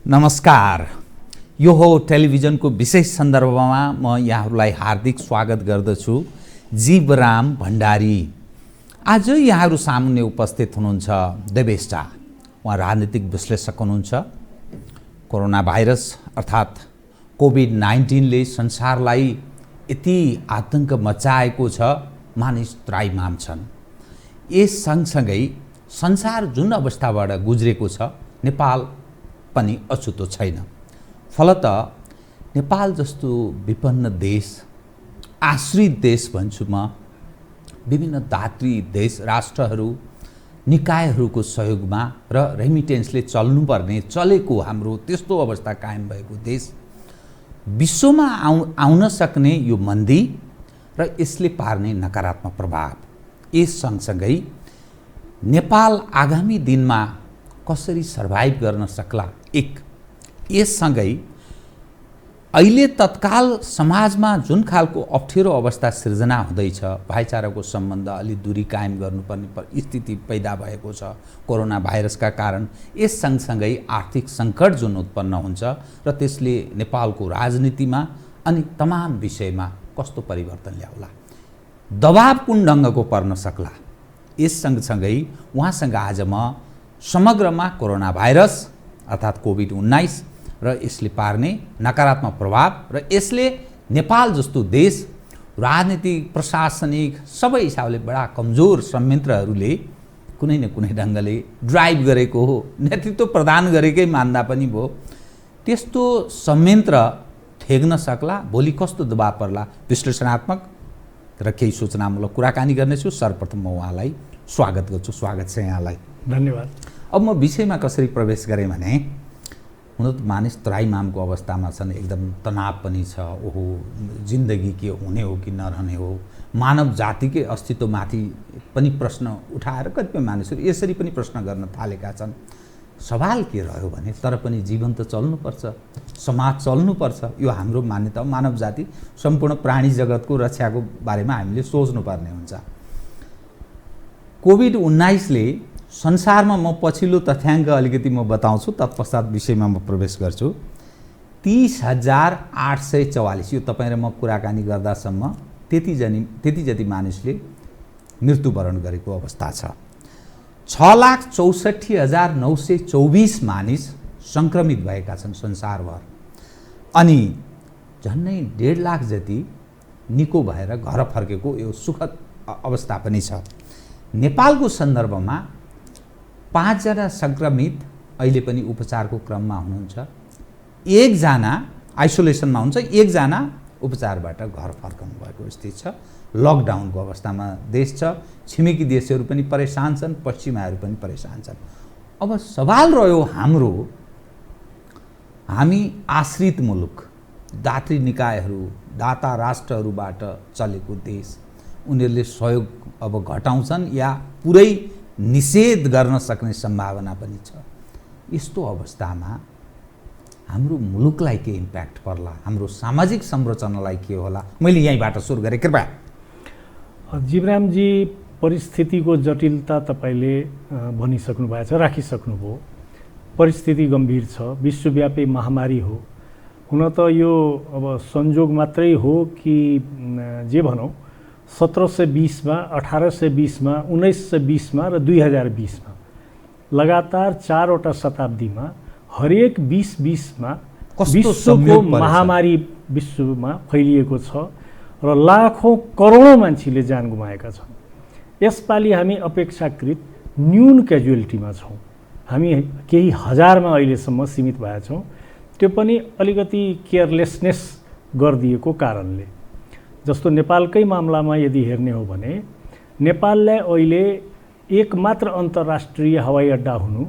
नमस्कार। यो हो टेलिभिजनको विशेष सन्दर्भमा म यहाँहरूलाई हार्दिक स्वागत गर्दछु। जीवराम भण्डारी आज यहाँहरू सामुन्ने उपस्थित हुनुहुन्छ। देवेष्टा उहाँ राजनीतिक विश्लेषक हुनुहुन्छ। कोरोना भाइरस अर्थात् कोभिड-19ले संसारलाई यति आतंक मचाएको छ, मानिस त्राइमाम छन्। यस सँगसँगै संसार जुन अवस्थाबाट गुज्रेको छ, नेपाल पनि अछुतो छैन। फलत नेपाल जस्तो विपन्न देश, आश्रित देश भन्छु म, विभिन्न दात्री देश राष्ट्रहरू निकायहरूको सहयोगमा र रेमिटेन्सले चल्नुपर्ने चलेको हाम्रो त्यस्तो अवस्था कायम भएको देश, विश्वमा आउन सक्ने यो मन्दी र यसले पार्ने नकारात्मक प्रभाव, यस सँगसँगै नेपाल आगामी दिनमा कसरी सर्भाइभ गर्न सक्ला, एक यससँगै अहिले तत्काल समाजमा जुन खालको अप्ठ्यारो अवस्था सिर्जना हुँदैछ, भाइचाराको सम्बन्ध अलि दूरी कायम गर्नुपर्ने स्थिति पैदा भएको छ कोरोना भाइरसका कारण। यस सँगसँगै आर्थिक सङ्कट जुन उत्पन्न हुन्छ र त्यसले नेपालको राजनीतिमा अनि तमाम विषयमा कस्तो परिवर्तन ल्याउला, दबाब कुन ढङ्गको पर्न सक्ला, यस सँगसँगै उहाँसँग आज म समग्रमा कोरोना भाइरस अर्थात् कोभिड-19 र यसले पार्ने नकारात्मक प्रभाव र यसले नेपाल जस्तो देश राजनीतिक प्रशासनिक सबै हिसाबले बडा कमजोर संयन्त्रहरूले कुनै न कुनै ढङ्गले ड्राइभ गरेको हो, नेतृत्व प्रदान गरेकै मान्दा पनि भयो, त्यस्तो संयन्त्र थेग्न सक्ला, भोलि कस्तो दबाब पर्ला, विश्लेषणात्मक र केही सूचनामूलक कुराकानी गर्नेछु। सर्वप्रथम म उहाँलाई स्वागत गर्छु। स्वागत छ यहाँलाई। धन्यवाद। अब म विषयमा कसरी प्रवेश गरेँ भने, हुन त मानिस त्राइमामको अवस्थामा छन्, एकदम तनाव पनि छ। ओहो, जिन्दगी के हुने हो कि नरहने हो, मानव जातिकै अस्तित्वमाथि पनि प्रश्न उठाएर कतिपय मानिसहरू यसरी पनि प्रश्न गर्न थालेका छन्। सवाल के रह्यो भने, तर पनि जीवन त चल्नुपर्छ, समाज चल्नुपर्छ, यो हाम्रो मान्यता हो। मानव जाति सम्पूर्ण प्राणी जगतको रक्षाको बारेमा हामीले सोच्नुपर्ने हुन्छ। कोभिड-19ले संसारमा, म पछिल्लो तथ्याङ्क अलिकति म बताउँछु, तत्पश्चात विषयमा म प्रवेश गर्छु। 30,844, यो तपाईँ र म कुराकानी गर्दासम्म त्यति जति मानिसले मृत्युवरण गरेको अवस्था छ। 6,64,924 मानिस सङ्क्रमित भएका छन् संसारभर, अनि झन्डै 1.5 लाख जति निको भएर घर फर्केको यो सुखद अवस्था पनि छ। नेपालको सन्दर्भमा 5 जना सङ्क्रमित अहिले पनि उपचारको क्रममा हुनुहुन्छ, 1 जना आइसोलेसनमा हुन्छ, 1 जना उपचारबाट घर फर्कनु भएको स्थिति छ। लकडाउनको अवस्थामा देश छ, छिमेकी देशहरू पनि परेशान छन्, पश्चिमाहरू पनि परेशान छन्। अब सवाल रह्यो हाम्रो, हामी आश्रित मुलुक, दात्री निकायहरू, दाता राष्ट्रहरूबाट चलेको देश, उनीहरूले सहयोग अब घटाउँछन् या पुरै निषेध गर्न सक्ने सम्भावना पनि छ। यस्तो अवस्थामा हाम्रो मुलुकलाई के इम्प्याक्ट पर्ला, हाम्रो सामाजिक संरचनालाई के होला, मैले यहीँबाट सुरु गरेँ। कृपया। जीवरामजी, परिस्थितिको जटिलता तपाईँले भनिसक्नु भएको छ, राखिसक्नुभयो। परिस्थिति गम्भीर छ, विश्वव्यापी महामारी हो। हुन त यो अब संयोग मात्रै हो कि जे भनौँ, 1720 मा, 1820 मा, 1920 मा र 2020 मा लगातार 4 वटा शताब्दीमा हरेक 2020 मा विश्वको महामारी विश्वमा फैलिएको छ र लाखौँ करोडौँ मान्छेले ज्यान गुमाएका छन्। यसपालि हामी अपेक्षाकृत न्यून क्याजुअलिटीमा छौँ। हामी केही हजारमा अहिलेसम्म सीमित भएका छौँ, त्यो पनि अलिकति केयरलेसनेस गरिदिएको कारणले। जस्तो नेपालकै मामलामा यदि हेर्ने हो भने, नेपाललाई अहिले एकमात्र अन्तर्राष्ट्रिय हवाई अड्डा हुनु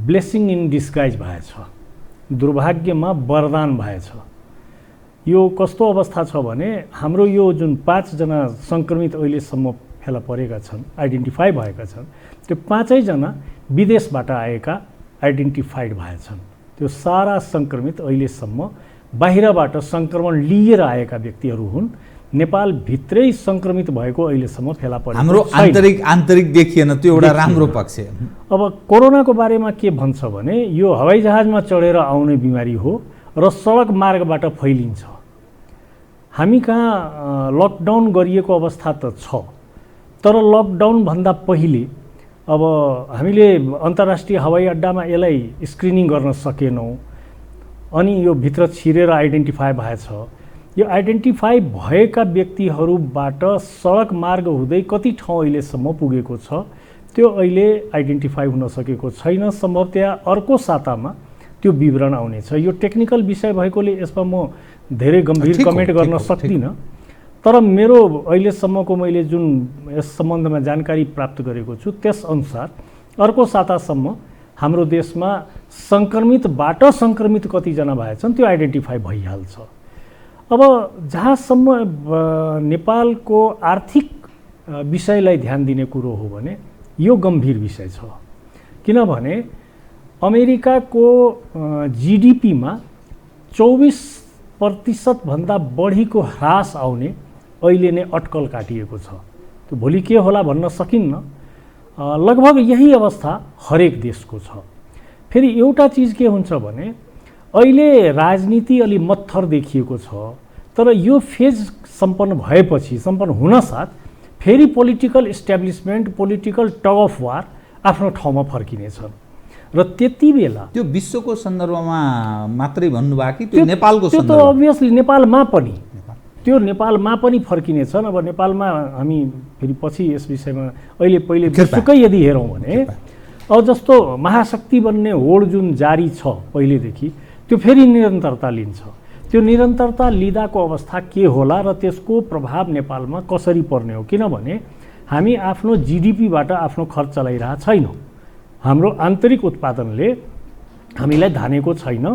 ब्लेसिङ इन डिस्गाइज भएछ, दुर्भाग्यमा वरदान भएछ। यो कस्तो अवस्था छ भने, हाम्रो यो जुन 5 जना सङ्क्रमित अहिलेसम्म फेला परेका छन्, आइडेन्टिफाई भएका छन्, त्यो 5 जना विदेशबाट आएका आइडेन्टिफाइड भएछन्। त्यो सारा सङ्क्रमित अहिलेसम्म बाहिरबाट सङ्क्रमण लिएर आएका व्यक्तिहरू हुन्। नेपालभित्रै सङ्क्रमित भएको अहिलेसम्म फेला परेको हाम्रो छैन। आन्तरिक देखिएन, त्यो एउटा राम्रो पक्ष। अब कोरोनाको बारेमा के भन्छ भने यो हवाईजहाजमा चढेर आउने बिमारी हो र सडक मार्गबाट फैलिन्छ। हामी कहाँ लकडाउन गरिएको अवस्था त छ, तर लकडाउनभन्दा पहिले अब हामीले अन्तर्राष्ट्रिय हवाई अड्डामा यसलाई स्क्रिनिङ गर्न सकेनौँ, अनि यो भित्र छिरेर आइडेन्टिफाई भएछ। यो आइडेन्टिफाई भएका व्यक्तिहरूबाट सडक मार्ग हुँदै कति ठाउँ अहिलेसम्म पुगेको छ त्यो अहिले आइडेन्टिफाई हुन सकेको छैन। सम्भवतया अर्को सातामा त्यो विवरण आउनेछ। यो टेक्निकल विषय भएकोले यसमा म धेरै गम्भीर कमेन्ट गर्न सक्दिनँ, तर मेरो अहिलेसम्मको मैले जुन यस सम्बन्धमा जानकारी प्राप्त गरेको छु त्यसअनुसार अर्को सातासम्म हाम्रो देशमा सङ्क्रमितबाट सङ्क्रमित कतिजना भएछन् त्यो आइडेन्टिफाई भइहाल्छ। अब जहाँसम्म नेपालको आर्थिक विषयलाई ध्यान दिने कुरो हो भने यो गम्भीर विषय छ, किनभने अमेरिकाको जिडिपीमा 24% भन्दा बढीको ह्रास आउने अहिले नै अट्कल काटिएको छ। त्यो भोलि के होला भन्न सकिन्न। लगभग यही अवस्था हरेक देशको छ। फेरि एउटा चिज के हुन्छ भने अहिले राजनीति अलि मत्थर देखिएको छ, तर यो फेज सम्पन्न हुनसाथ फेरि political establishment, political tug of war आफ्नो ठाउँमा फर्किनेछन् र त्यति बेला त्यो विश्वको सन्दर्भमा मात्रै भन्नुभयो कि त्यो नेपालको त्यो त अभियसली नेपालमा पनि फर्किनेछन्। अब नेपालमा हामी फेरि पछि यस विषयमा पहिले विश्वकै यदि हेरौँ भने अब जस्तो महाशक्ति बन्ने होड जुन जारी छ पहिलेदेखि त्यो फेरि निरन्तरता लिन्छ। त्यो निरन्तरता लिँदाको अवस्था के होला र त्यसको प्रभाव नेपालमा कसरी पर्ने हो, किनभने हामी आफ्नो जिडिपीबाट आफ्नो खर्च चलाइरहेको छैनौँ। हाम्रो आन्तरिक उत्पादनले हामीलाई धानेको छैन।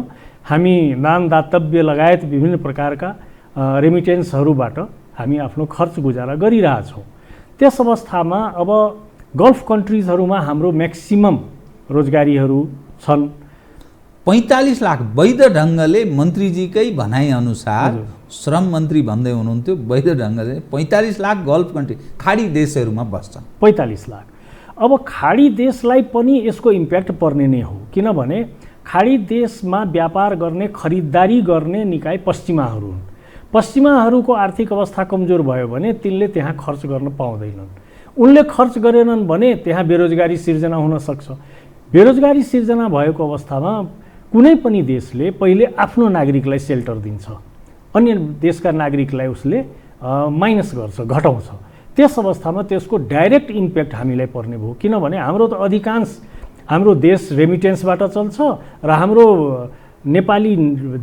हामी दान दातव्य लगायत विभिन्न प्रकारका रेमिटेन्सहरूबाट हामी आफ्नो खर्च गुजारा गरिरहेछौँ। त्यस अवस्थामा अब गल्फ कन्ट्रिजहरूमा हाम्रो म्याक्सिमम रोजगारीहरू छन्। 45 लाख वैध ढङ्गले मन्त्रीजीकै भनाइअनुसार श्रम मन्त्री भन्दै हुनुहुन्थ्यो, वैध ढङ्गले 45 लाख गल्फ कन्ट्री खाडी देशहरूमा बस्छन्। 45 लाख। अब खाडी देशलाई पनि यसको इम्प्याक्ट पर्ने नै हो, किनभने खाडी देशमा व्यापार गर्ने, खरिददारी गर्ने निकाय पश्चिमाहरू हुन्। पश्चिमाहरूको आर्थिक अवस्था कमजोर भयो भने तिनले त्यहाँ खर्च गर्न पाउँदैनन्। उनले खर्च गरेनन् भने त्यहाँ बेरोजगारी सिर्जना हुन सक्छ। बेरोजगारी सिर्जना भएको अवस्थामा कुनै पनि देशले पहिले आफ्नो नागरिकलाई सेल्टर दिन्छ, अन्य देशका नागरिकलाई उसले माइनस गर्छ, घटाउँछ। त्यस अवस्थामा त्यसको डाइरेक्ट इम्प्याक्ट हामीलाई पर्ने भयो, किनभने हाम्रो त अधिकांश हाम्रो देश रेमिटेन्सबाट चल्छ र हाम्रो नेपाली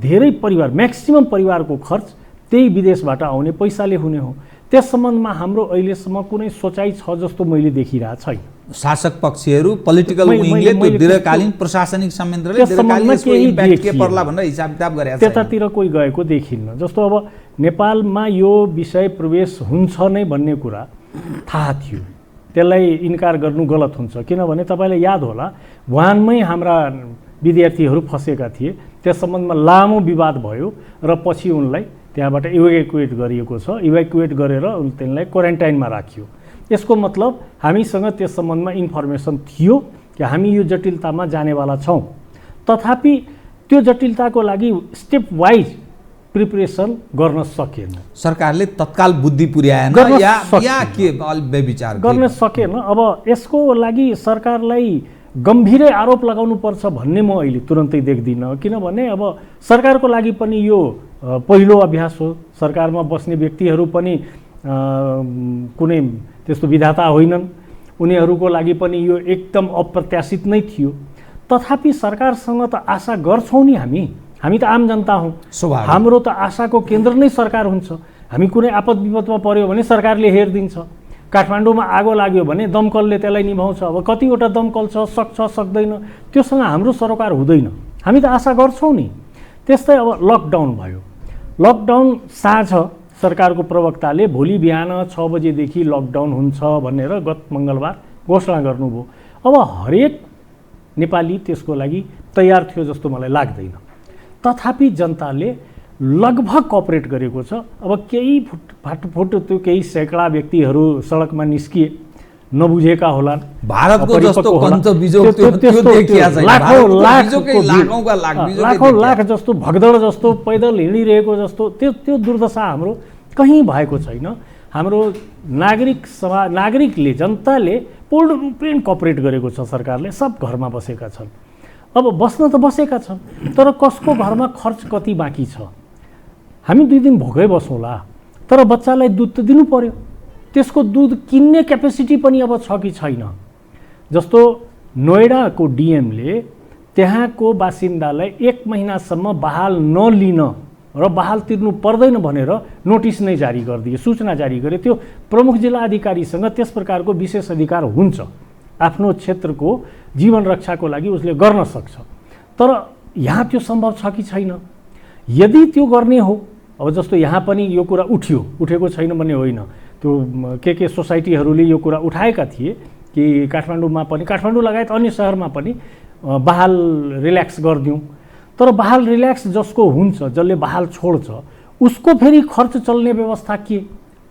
धेरै परिवार, म्याक्सिमम परिवारको खर्च त्यही विदेशबाट आउने पैसाले हुने हो। त्यस सम्बन्धमा हाम्रो अहिलेसम्म कुनै सोचाइ छ जस्तो मैले देखिरहेको छैन। शासक पक्षहरू, पोलिटिकल विङले त्यो दीर्घकालीन प्रशासनिक संयन्त्रले दीर्घकालीन यसको इम्प्याक्ट के पर्ला भनेर हिसाब किताब गरेको छ। त्यतातिर कोही गएको देखिन्न। जस्तो अब नेपालमा यो विषय प्रवेश हुन्छ नै भन्ने कुरा थाहा थियो, त्यसलाई इन्कार गर्नु गलत हुन्छ। किनभने तपाईँलाई याद होला वुहानमै हाम्रा विद्यार्थीहरू फँसेका थिए, त्यस सम्बन्धमा लामो विवाद भयो र पछि उनलाई त्यहाँबाट इभ्याकुएट गरिएको छ। इभ्याकुएट गरेर तिनलाई क्वारेन्टाइनमा राखियो। यसको मतलब हामीसँग त्यस सम्बन्धमा इन्फर्मेसन थियो कि हामी यो जटिलतामा जानेवाला छौँ। तथापि त्यो जटिलताको लागि स्टेप वाइज प्रिपरेसन गर्न सकेन, सरकारले तत्काल बुद्धि पुर्याएन या के बेविचार गर्न सकेन। अब यसको लागि सरकारलाई गम्भीरै आरोप लगाउनु पर्छ भन्ने म अहिले तुरन्तै देख्दिनँ, किनभने अब सरकारको लागि पनि यो पहिलो अभ्यास हो। सरकारमा बस्ने व्यक्तिहरू पनि कुनै त्यस्तो विधाता होइनन्, उनीहरूको लागि पनि यो एकदम अप्रत्याशित नै थियो। तथापि सरकारसँग त आशा गर्छौँ नि हामी त आम जनता हौँ। हाम्रो त आशाको केन्द्र नै सरकार हुन्छ। हामी कुनै आपद विपदमा पर्यो भने सरकारले हेरिदिन्छ। काठमाडौँमा आगो लाग्यो भने दमकलले त्यसलाई निभाउँछ। अब कतिवटा दमकल छ, सक्छ सक्दैन, त्योसँग हाम्रो सरोकार हुँदैन। हामी त आशा गर्छौँ नि। त्यस्तै अब लकडाउन भयो। लकडाउन साँझ सरकारको प्रवक्ताले भोलि बिहान 6 बजेदेखि लकडाउन हुन्छ भनेर गत मङ्गलबार घोषणा गर्नुभयो। अब हरेक नेपाली त्यसको लागि तयार थियो जस्तो मलाई लाग्दैन। तथापि जनताले लगभग कोअपरेट गरेको छ। अब केही फाटफुट त्यो केही सैकडा व्यक्तिहरू सडकमा निस्किए, नबुझेका होला, भारतको जस्तो कन्त बिजोग त्यो देखिया छैन। लाखौं लाख जस्तो भगदड जस्तो पैदल हिँडिरहेको जस्तो त्यो दुर्दशा हाम्रो कहीँ भएको छैन। हाम्रो नागरिकले, जनताले पूर्ण रूपले कोअपरेट गरेको छ सरकारले। सब घरमा बसेका छन्। अब बस्न त बसेका छन्, तर कसको घरमा खर्च कति बाँकी छ? हामी 2 दिन भोकै बसौँला, तर बच्चालाई दुध त दिनु पर्यो। त्यसको दुध किन्ने क्यापेसिटी पनि अब छ कि छैन? जस्तो नोएडाको डिएमले त्यहाँको बासिन्दालाई 1 महिनासम्म बहाल नलिन र बहाल तिर्नु पर्दैन भनेर नोटिस नै जारी गरिदिए, सूचना जारी गरे। त्यो प्रमुख जिल्ला अधिकारीसँग त्यस प्रकारको विशेष अधिकार हुन्छ। आफ्नो क्षेत्रको जीवन रक्षाको लागि उसले गर्न सक्छ। तर यहाँ त्यो सम्भव छ कि छैन? यदि त्यो गर्ने हो, अब जस्तो यहाँ पनि यो कुरा उठेको छैन भन्ने होइन। त्यो के सोसाइटीहरूले यो कुरा उठाएका थिए कि काठमाडौँमा पनि, काठमाडौँ लगायत अन्य सहरमा पनि बहाल रिल्याक्स गरिदिउँ। तर बहाल रिल्याक्स जसको हुन्छ, जसले बहाल छोड्छ, उसको फेरि खर्च चल्ने व्यवस्था के?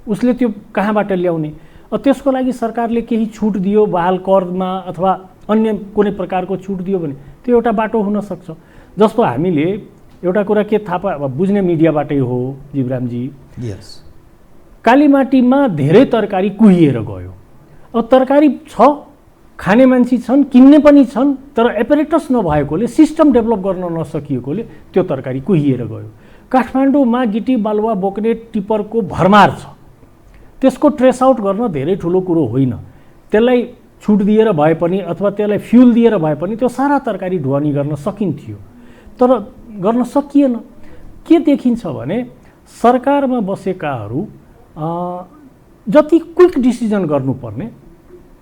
उसले त्यो कहाँबाट ल्याउने? त्यसको लागि सरकारले केही छुट दियो, बहाल करमा अथवा अन्य कुनै प्रकारको छुट दियो भने त्यो एउटा बाटो हुन सक्छ। जस्तो हामीले एउटा कुरा के थाहा बुझ्ने मिडियाबाटै हो जीवरामजी। यस, कालीमाटीमा धेरै तरकारी कुहिएर गयो। अब तरकारी छ, खाने मान्छे छन्, किन्ने पनि छन्, तर एपरेटस नभएकोले, सिस्टम डेभलप गर्न नसकिएकोले त्यो तरकारी कुहिएर गयो। काठमाडौँमा गिटी बालुवा बोक्ने टिपरको भरमार छ। त्यसको ट्रेस आउट गर्न धेरै ठुलो कुरो होइन। त्यसलाई छुट दिएर भए पनि अथवा त्यसलाई फ्युल दिएर भए पनि त्यो सारा तरकारी ढुवानी गर्न सकिन्थ्यो, तर गर्न सकिएन। के देखिन्छ भने सरकारमा बसेकाहरू जति क्विक डिसिजन गर्नुपर्ने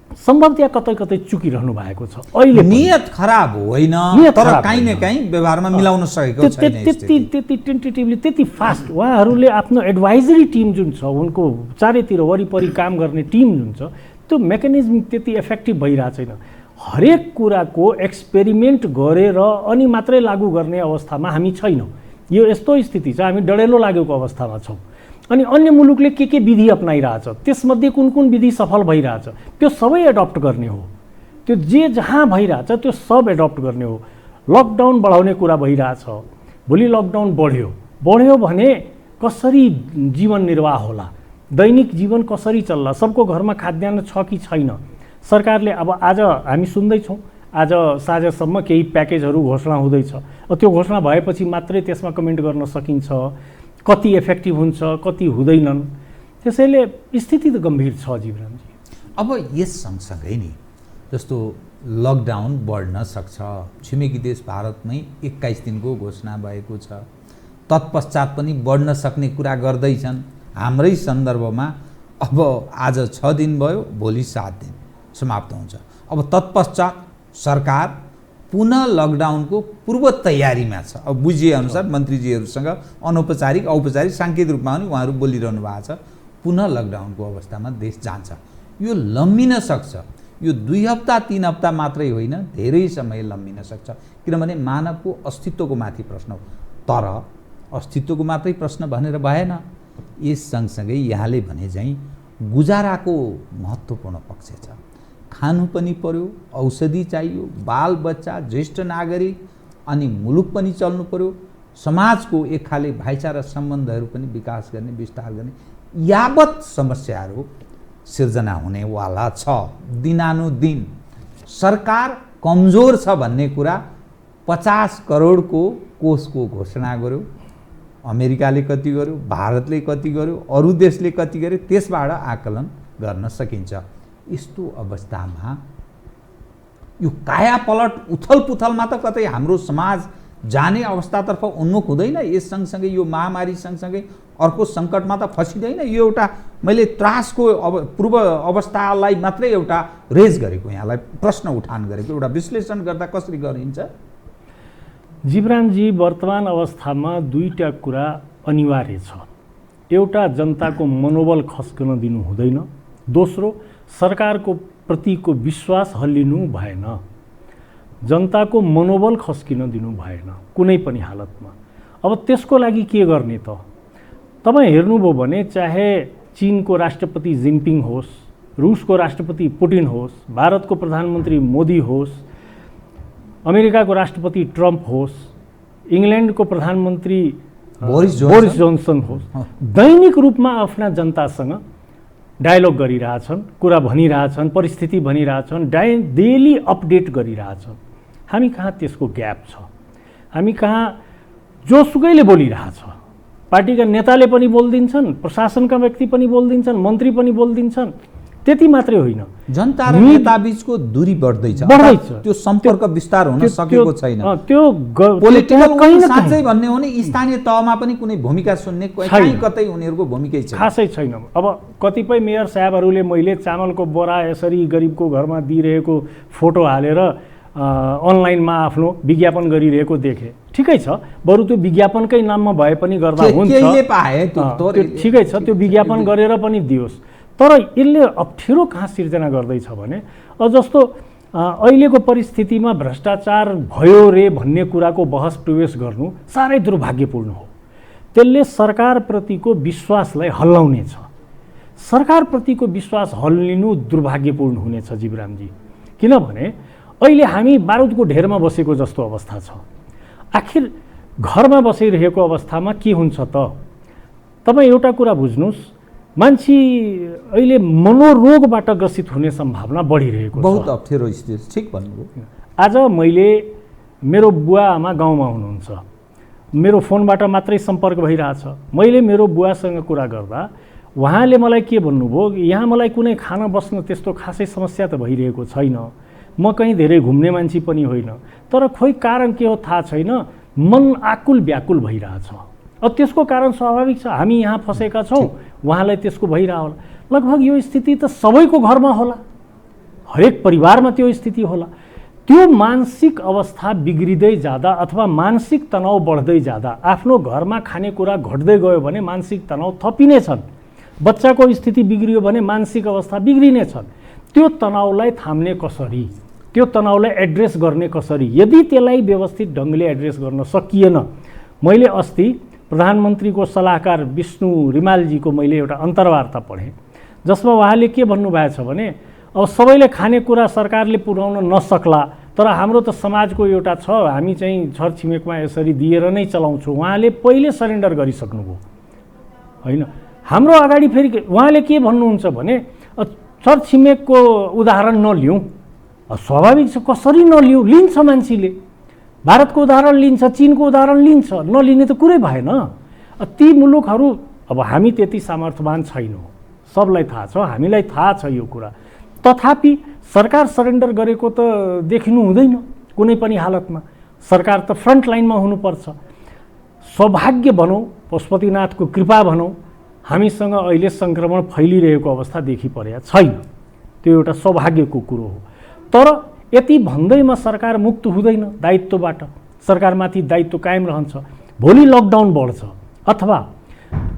सम्भवतया कतै कतै चुकिरहनु भएको छ। अहिले नियत खराब होइन, तर काहीँ न काहीँ व्यवहारमा मिलाउन सकेको छैन। त्यति टेन्टेटिभली, त्यति फास्ट उहाँहरूले आफ्नो एडभाइजरी टिम जुन छ, उनको चारैतिर वरिपरि काम गर्ने टिम जुन छ, त्यो मेकानिजम त्यति इफेक्टिभ भइरहेको छैन। हरेक कुराको एक्सपेरिमेन्ट गरेर अनि मात्रै लागू गर्ने अवस्थामा हामी छैनौँ। यो यस्तो स्थिति छ, हामी डढेलो लागेको अवस्थामा छौँ। अनि अन्य मुलुकले के विधि अपनाइरहेछ, त्यसमध्ये कुन कुन विधि सफल भइरहेछ, त्यो सबै एडप्ट गर्ने हो। त्यो जे जहाँ भइरहेछ त्यो सब एडप्ट गर्ने हो। लकडाउन बढाउने कुरा भइरहेछ, भोलि लकडाउन बढ्यो भने कसरी जीवन निर्वाह होला, दैनिक जीवन कसरी चल्ला, सबको घरमा खाद्यान्न छ कि छैन? सरकारले अब आज हामी सुन्दैछौँ, आज साँझसम्म केही प्याकेजहरू घोषणा हुँदैछ। त्यो घोषणा भएपछि मात्रै त्यसमा कमेन्ट गर्न सकिन्छ, कति इफेक्टिभ हुन्छ, कति हुँदैनन्। त्यसैले स्थिति त गम्भीर छ जीवरामजी। अब यस सँगसँगै नि जस्तो लकडाउन बढ्न सक्छ। छिमेकी देश भारतमै 21 दिनको घोषणा भएको छ। तत्पश्चात पनि बढ्न सक्ने कुरा गर्दैछन्। हाम्रै सन्दर्भमा अब आज 6 दिन भयो, भोलि 7 दिन समाप्त हुन्छ। अब तत्पश्चात सरकार पुनः लकडाउनको पूर्व तयारीमा छ। अब बुझिएअनुसार मन्त्रीजीहरूसँग अनौपचारिक औपचारिक साङ्केतिक रूपमा पनि उहाँहरू बोलिरहनु भएको छ। पुनः लकडाउनको अवस्थामा देश जान्छ। यो लम्बिन सक्छ। यो 2 हप्ता 3 हप्ता मात्रै होइन, धेरै समय लम्बिन सक्छ। किनभने मानवको अस्तित्वको माथि प्रश्न हो। तर अस्तित्वको मात्रै प्रश्न भनेर भएन। यस सँगसँगै यहाँले भने चाहिँ गुजाराको महत्त्वपूर्ण पक्ष छ। खानु पनि पर्यो, औषधि चाहियो, बाल बच्चा, ज्येष्ठ नागरिक अनि मुलुक पनि चल्नु पर्यो। समाजको एक खाले भाइचारा सम्बन्धहरू पनि विकास गर्ने, विस्तार गर्ने यावत समस्याहरू सिर्जना हुनेवाला छ। दिनानुदिन सरकार कमजोर छ भन्ने कुरा 50 करोडको कोषको घोषणा गर्यो। अमेरिकाले कति गर्यो, भारतले कति गर्यो, अरू देशले कति गर्यो, त्यसबाट आकलन गर्न सकिन्छ। यस्तो अवस्थामा यो कायापलट उथलपुथलमा त कतै हाम्रो समाज जाने अवस्थातर्फ उन्मुख हुँदैन। यस सँगसँगै यो महामारी सँगसँगै अर्को सङ्कटमा त फसिँदैन। यो एउटा मैले त्रासको पूर्व अवस्थालाई मात्रै एउटा रेज गरेको, यहाँलाई प्रश्न उठान गरेको, एउटा विश्लेषण गर्दा कसरी गरिन्छ? जीवरामजी, वर्तमान अवस्थामा 2टा कुरा अनिवार्य छ। एउटा, जनताको मनोबल खस्कन दिनु हुँदैन। दोस्रो, सरकारको प्रतिको विश्वास हल्लिनु भएन। जनताको मनोबल खस्किन दिनु भएन कुनै पनि हालतमा। अब त्यसको लागि के गर्ने त? तपाईँ हेर्नुभयो भने चाहे चीनको राष्ट्रपति जिनपिङ होस्, रुसको राष्ट्रपति पुटिन होस्, भारतको प्रधानमन्त्री मोदी होस्, अमेरिकाको राष्ट्रपति ट्रम्प होस्, इङ्ल्यान्डको प्रधानमन्त्री बोरिस जोन्सन होस्, दैनिक रूपमा आफ्ना जनतासँग डायलग गरिरहेछन्, कुरा भनिरहेछन्, परिस्थिति भनिरहेछन्, डेली अपडेट गरिरहेछन्। हामी कहाँ त्यसको ग्याप छ? हामी कहाँ जोसुकैले बोलिरहेछ, पार्टीका नेताले पनि बोलिदिन्छन्, प्रशासनका व्यक्ति पनि बोलिदिन्छन्, मन्त्री पनि बोलिदिन्छन्। त्यति मात्रै होइन, जनता र नेताबीचको दूरी बढ्दैछ, त्यो सम्पर्क विस्तार हुन सकेको छैन। त्यो पोलिटिकल साँच्चै भन्ने हो भने स्थानीय तहमा पनि कुनै भूमिका सुन्ने कहीँ कतै उनीहरूको भूमिकै छैन, खासै छैन। अब कतिपय मेयर साहबहरूले मैले चामलको बोरा यसरी गरिबको घरमा दिइरहेको फोटो हालेर अनलाइनमा आफ्नो विज्ञापन गरिरहेको देखेँ। ठिकै छ, बरु त्यो विज्ञापनकै नाममा भए पनि गर्दा हुन्छ, ठिकै छ, त्यो विज्ञापन गरेर पनि दियोस्। तर यसले अप्ठ्यारो कहाँ सिर्जना गर्दैछ भने जस्तो अहिलेको परिस्थितिमा भ्रष्टाचार भयो रे भन्ने कुराको बहस प्रवेश गर्नु साह्रै दुर्भाग्यपूर्ण हो। त्यसले सरकारप्रतिको विश्वासलाई हल्लाउनेछ। सरकारप्रतिको विश्वास हल्लिनु दुर्भाग्यपूर्ण हुनेछ जीवरामजी, किनभने अहिले हामी बारुदको ढेरमा बसेको जस्तो अवस्था छ। आखिर घरमा बसिरहेको अवस्थामा के हुन्छ त? तपाईँ एउटा कुरा बुझ्नुहोस्, मान्छे अहिले मनोरोगबाट ग्रसित हुने सम्भावना बढिरहेको छ। बहुत अप्ठ्यारो स्थिति, ठिक भन्नुभयो। आज मैले मेरो बुवा आमा गाउँमा हुनुहुन्छ, मेरो फोनबाट मात्रै सम्पर्क भइरहेछ। मैले मेरो बुवासँग कुरा गर्दा उहाँले मलाई के भन्नुभयो, यहाँ मलाई कुनै खान बस्न त्यस्तो खासै समस्या त भइरहेको छैन, म कहीँ धेरै घुम्ने मान्छे पनि होइन, तर खोइ कारण के हो थाहा छैन, मन आकुल व्याकुल भइरहेछ। अब त्यसको कारण स्वाभाविक छ, हामी यहाँ फसेका छौँ, उहाँलाई त्यसको भइरह होला। लगभग यो स्थिति त सबैको घरमा होला, हरेक परिवारमा त्यो स्थिति होला। त्यो मानसिक अवस्था बिग्रिँदै जाँदा अथवा मानसिक तनाव बढ्दै जाँदा आफ्नो घरमा खानेकुरा घट्दै गयो भने मानसिक तनाव थपिनेछन्। बच्चाको स्थिति बिग्रियो भने मानसिक अवस्था बिग्रिनेछन्। त्यो तनावलाई थाम्ने कसरी, त्यो तनावलाई एड्रेस गर्ने कसरी, यदि त्यसलाई व्यवस्थित ढङ्गले एड्रेस गर्न सकिएन। मैले अस्ति प्रधानमन्त्रीको सल्लाहकार विष्णु रिमालजीको मैले एउटा अन्तर्वार्ता पढेँ, जसमा उहाँले के भन्नुभएको छ भने अब सबैले खानेकुरा सरकारले पुर्याउन नसक्ला, तर हाम्रो त समाजको एउटा छ, हामी चाहिँ छरछिमेकमा यसरी दिएर नै चलाउँछौँ। उहाँले पहिले सरेन्डर गरिसक्नुभयो होइन। हाम्रो अगाडि फेरि उहाँले के भन्नुहुन्छ भने छरछिमेकको उदाहरण नलिउँ। स्वाभाविक छ, कसरी नलिउँ? लिन्छ मान्छेले, भारतको उदाहरण लिन्छ, चीनको उदाहरण लिन्छ, नलिने त कुरै भएन। ती मुलुकहरू, अब हामी त्यति सामर्थ्यवान छैनौँ, सबलाई थाहा छ, हामीलाई थाहा छ यो कुरा। तथापि सरकार सरेन्डर गरेको त देखिनु हुँदैन कुनै पनि हालतमा। सरकार त फ्रन्ट लाइनमा हुनुपर्छ। सौभाग्य भनौँ, पशुपतिनाथको कृपा भनौँ, हामीसँग अहिले सङ्क्रमण फैलिरहेको अवस्था देखि परेको छैन। त्यो एउटा सौभाग्यको कुरो हो। तर यति भन्दैमा सरकार मुक्त हुँदैन दायित्वबाट, सरकारमाथि दायित्व कायम रहन्छ। भोलि लकडाउन बढ्छ अथवा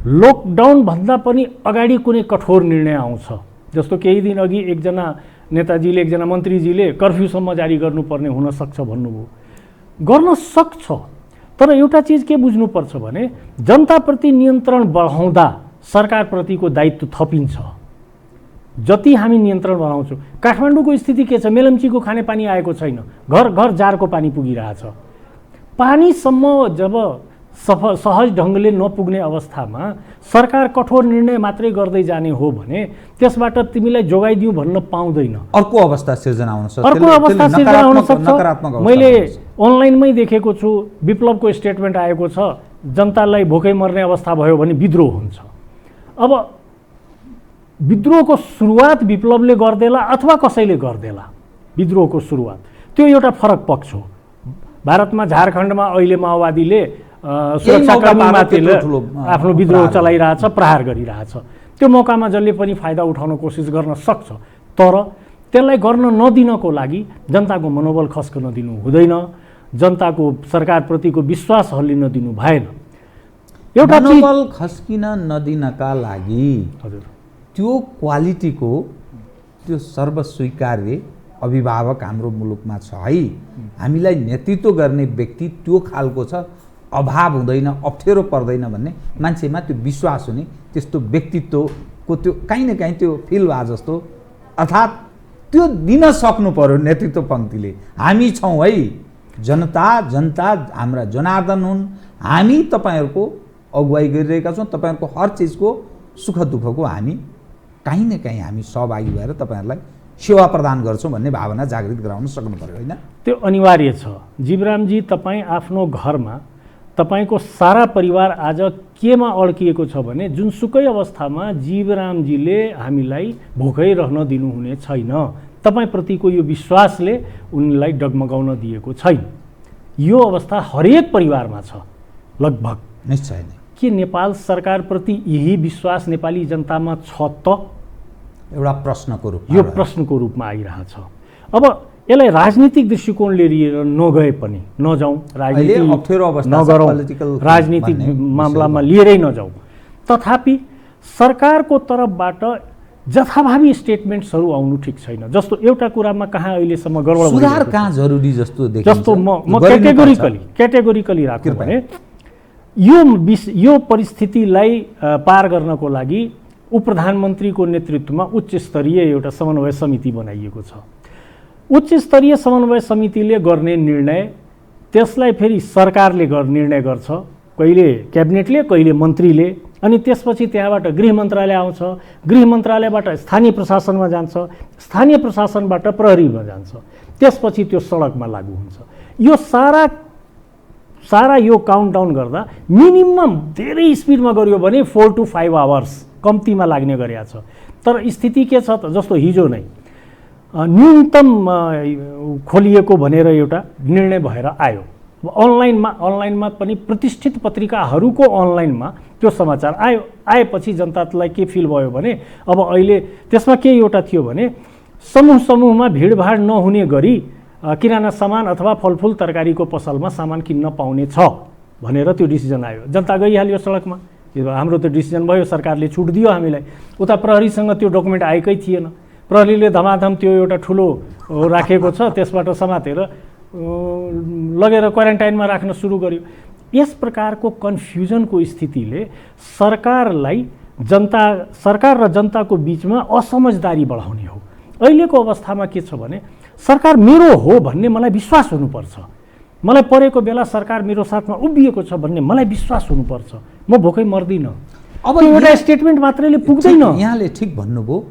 लकडाउन भन्दा पनि अगाडि कुनै कठोर निर्णय आउँछ, जस्तो केही दिन अघि एकजना नेताजीले, एकजना मन्त्रीजीले कर्फ्यूसम्म जारी गर्नुपर्ने हुनसक्छ भन्नुभयो। गर्न सक्छ, तर एउटा चिज के बुझ्नुपर्छ भने जनताप्रति नियन्त्रण बढाउँदा सरकारप्रतिको दायित्व थपिन्छ। जति हामी नियन्त्रण बनाउँछौँ, काठमाडौँको स्थिति के छ? मेलम्चीको खानेपानी आएको छैन, घर घर जारको पानी पुगिरहेछ। पानीसम्म जब सहज ढङ्गले नपुग्ने अवस्थामा सरकार कठोर निर्णय मात्रै गर्दै जाने हो भने त्यसबाट तिमीलाई जोगाइदिउँ भन्न पाउँदैन। अर्को अवस्था सिर्जना हुन सक्छ, अर्को अवस्था सिर्जना हुन सक्छ। मैले अनलाइनमै देखेको छु, विप्लवको स्टेटमेन्ट आएको छ, जनतालाई भोकै मर्ने अवस्था भयो भने विद्रोह हुन्छ। अब विद्रोहको सुरुवात विप्लवले गर्देला अथवा कसैले गर्देला, विद्रोहको सुरुवात त्यो एउटा फरक पक्ष हो। भारतमा झारखण्डमा अहिले माओवादीले सुरक्षाकर्मीमाथि आफ्नो विद्रोह चलाइरहेछ, प्रहार गरिरहेछ। त्यो मौकामा जसले पनि फाइदा उठाउन कोसिस गर्न सक्छ, तर त्यसलाई गर्न नदिनको लागि जनताको मनोबल खस्कन दिनु हुँदैन, जनताको सरकारप्रतिको विश्वास हल्लिन दिनु भएन। एउटा मनोबल खस्किन नदिनका लागि हजुर त्यो क्वालिटीको त्यो सर्वस्वीकार्य अभिभावक हाम्रो मुलुकमा छ है। हामीलाई नेतृत्व गर्ने व्यक्ति त्यो खालको छ, अभाव हुँदैन, अप्ठ्यारो पर्दैन भन्ने मान्छेमा त्यो विश्वास हुने, त्यस्तो व्यक्तित्वको त्यो काहीँ न काहीँ त्यो फिल भए जस्तो, अर्थात् त्यो दिन सक्नु पर्यो नेतृत्व पङ्क्तिले। हामी छौँ है, जनता हाम्रा जनार्दन हुन्, हामी तपाईँहरूको अगुवाई गरिरहेका छौँ, तपाईँहरूको हर चिजको सुख दुःखको हामी काहीँ न काहीँ हामी सहभागी भएर तपाईँहरूलाई सेवा प्रदान गर्छौँ भन्ने भावना जागृत गराउन सक्नु पर्यो, होइन? त्यो अनिवार्य छ। जीवरामजी, तपाईँ आफ्नो घरमा तपाईँको सारा परिवार आज केमा अड्किएको छ भने जुनसुकै अवस्थामा जीवरामजीले हामीलाई भोकै रहन दिनुहुने छैन। तपाईँप्रतिको यो विश्वासले उनलाई डगमगाउन दिएको छैन। यो अवस्था हरेक परिवारमा छ लगभग। निश्चय नै। के नेपाल सरकारप्रति यही विश्वास नेपाली जनतामा छ त? एउटा प्रश्नको रूपमा, यो प्रश्नको रूपमा आइरहेछ। अब यसलाई राजनीतिक दृष्टिकोणले लिएर नगए पनि नजाउँ, राजनीतिक मामलामा लिएरै नजाउँ, तथापि सरकारको तर्फबाट जथाभावी स्टेटमेन्ट्सहरू आउनु ठिक छैन। जस्तो एउटा कुरामा कहाँ अहिलेसम्म गडबड सुधार कहाँ जरुरी जस्तो देखिन्छ। जस्तो म क्याटेगोरिकली राख्छु भने यो परिस्थितिलाई पार गर्नको लागि उपप्रधानमन्त्रीको नेतृत्वमा उच्च स्तरीय एउटा समन्वय समिति बनाइएको छ। उच्च स्तरीय समन्वय समितिले गर्ने निर्णय, त्यसलाई फेरि सरकारले निर्णय गर्छ, कहिले क्याबिनेटले, कहिले मन्त्रीले, अनि त्यसपछि त्यहाँबाट गृह मन्त्रालय आउँछ, गृह मन्त्रालयबाट स्थानीय प्रशासनमा जान्छ, स्थानीय प्रशासनबाट प्रहरीमा जान्छ, त्यसपछि त्यो सडकमा लागू हुन्छ। यो सारा यो काउन्टडाउन गर्दा मिनिमम धेरै स्पिडमा गरियो भने 4 to 5 आवर्स कम्तीमा लाग्ने गरेको छ। तर स्थिति के छ त, जस्तो हिजो नै न्यूनतम खोलिएको भनेर एउटा निर्णय भएर आयो। अनलाइनमा पनि प्रतिष्ठित पत्रिकाहरूको अनलाइनमा त्यो समाचार आयो। आएपछि जनतालाई के फिल भयो भने अब अहिले त्यसमा के एउटा थियो भने समूहमा भिडभाड नहुने गरी किराना सामान अथवा फलफुल तरकारीको पसलमा सामान किन्न पाउने छ भनेर त्यो डिसिजन आयो। जनता गइहाल्यो सडकमा, हाम्रो त डिसिजन भयो, सरकारले छुट दियो हामीलाई। उता प्रहरीसँग त्यो डकुमेन्ट आएकै थिएन, प्रहरीले धमाधम त्यो एउटा ठुलो राखेको छ त्यसबाट समातेर लगेर क्वारेन्टाइनमा राख्न सुरु गर्यो। यस प्रकारको कन्फ्युजनको स्थितिले सरकार र जनताको बिचमा असमझदारी बढाउने हो। अहिलेको अवस्थामा के छ भने सरकार मेरो हो भन्ने मलाई विश्वास हुनुपर्छ, मलाई परेको बेला सरकार मेरो साथमा उभिएको छ भन्ने मलाई विश्वास हुनुपर्छ। म भोकै मर्दिनँ। अब एउटा स्टेटमेन्ट मात्रैले पुग्दैन। यहाँले ठिक भन्नुभयो।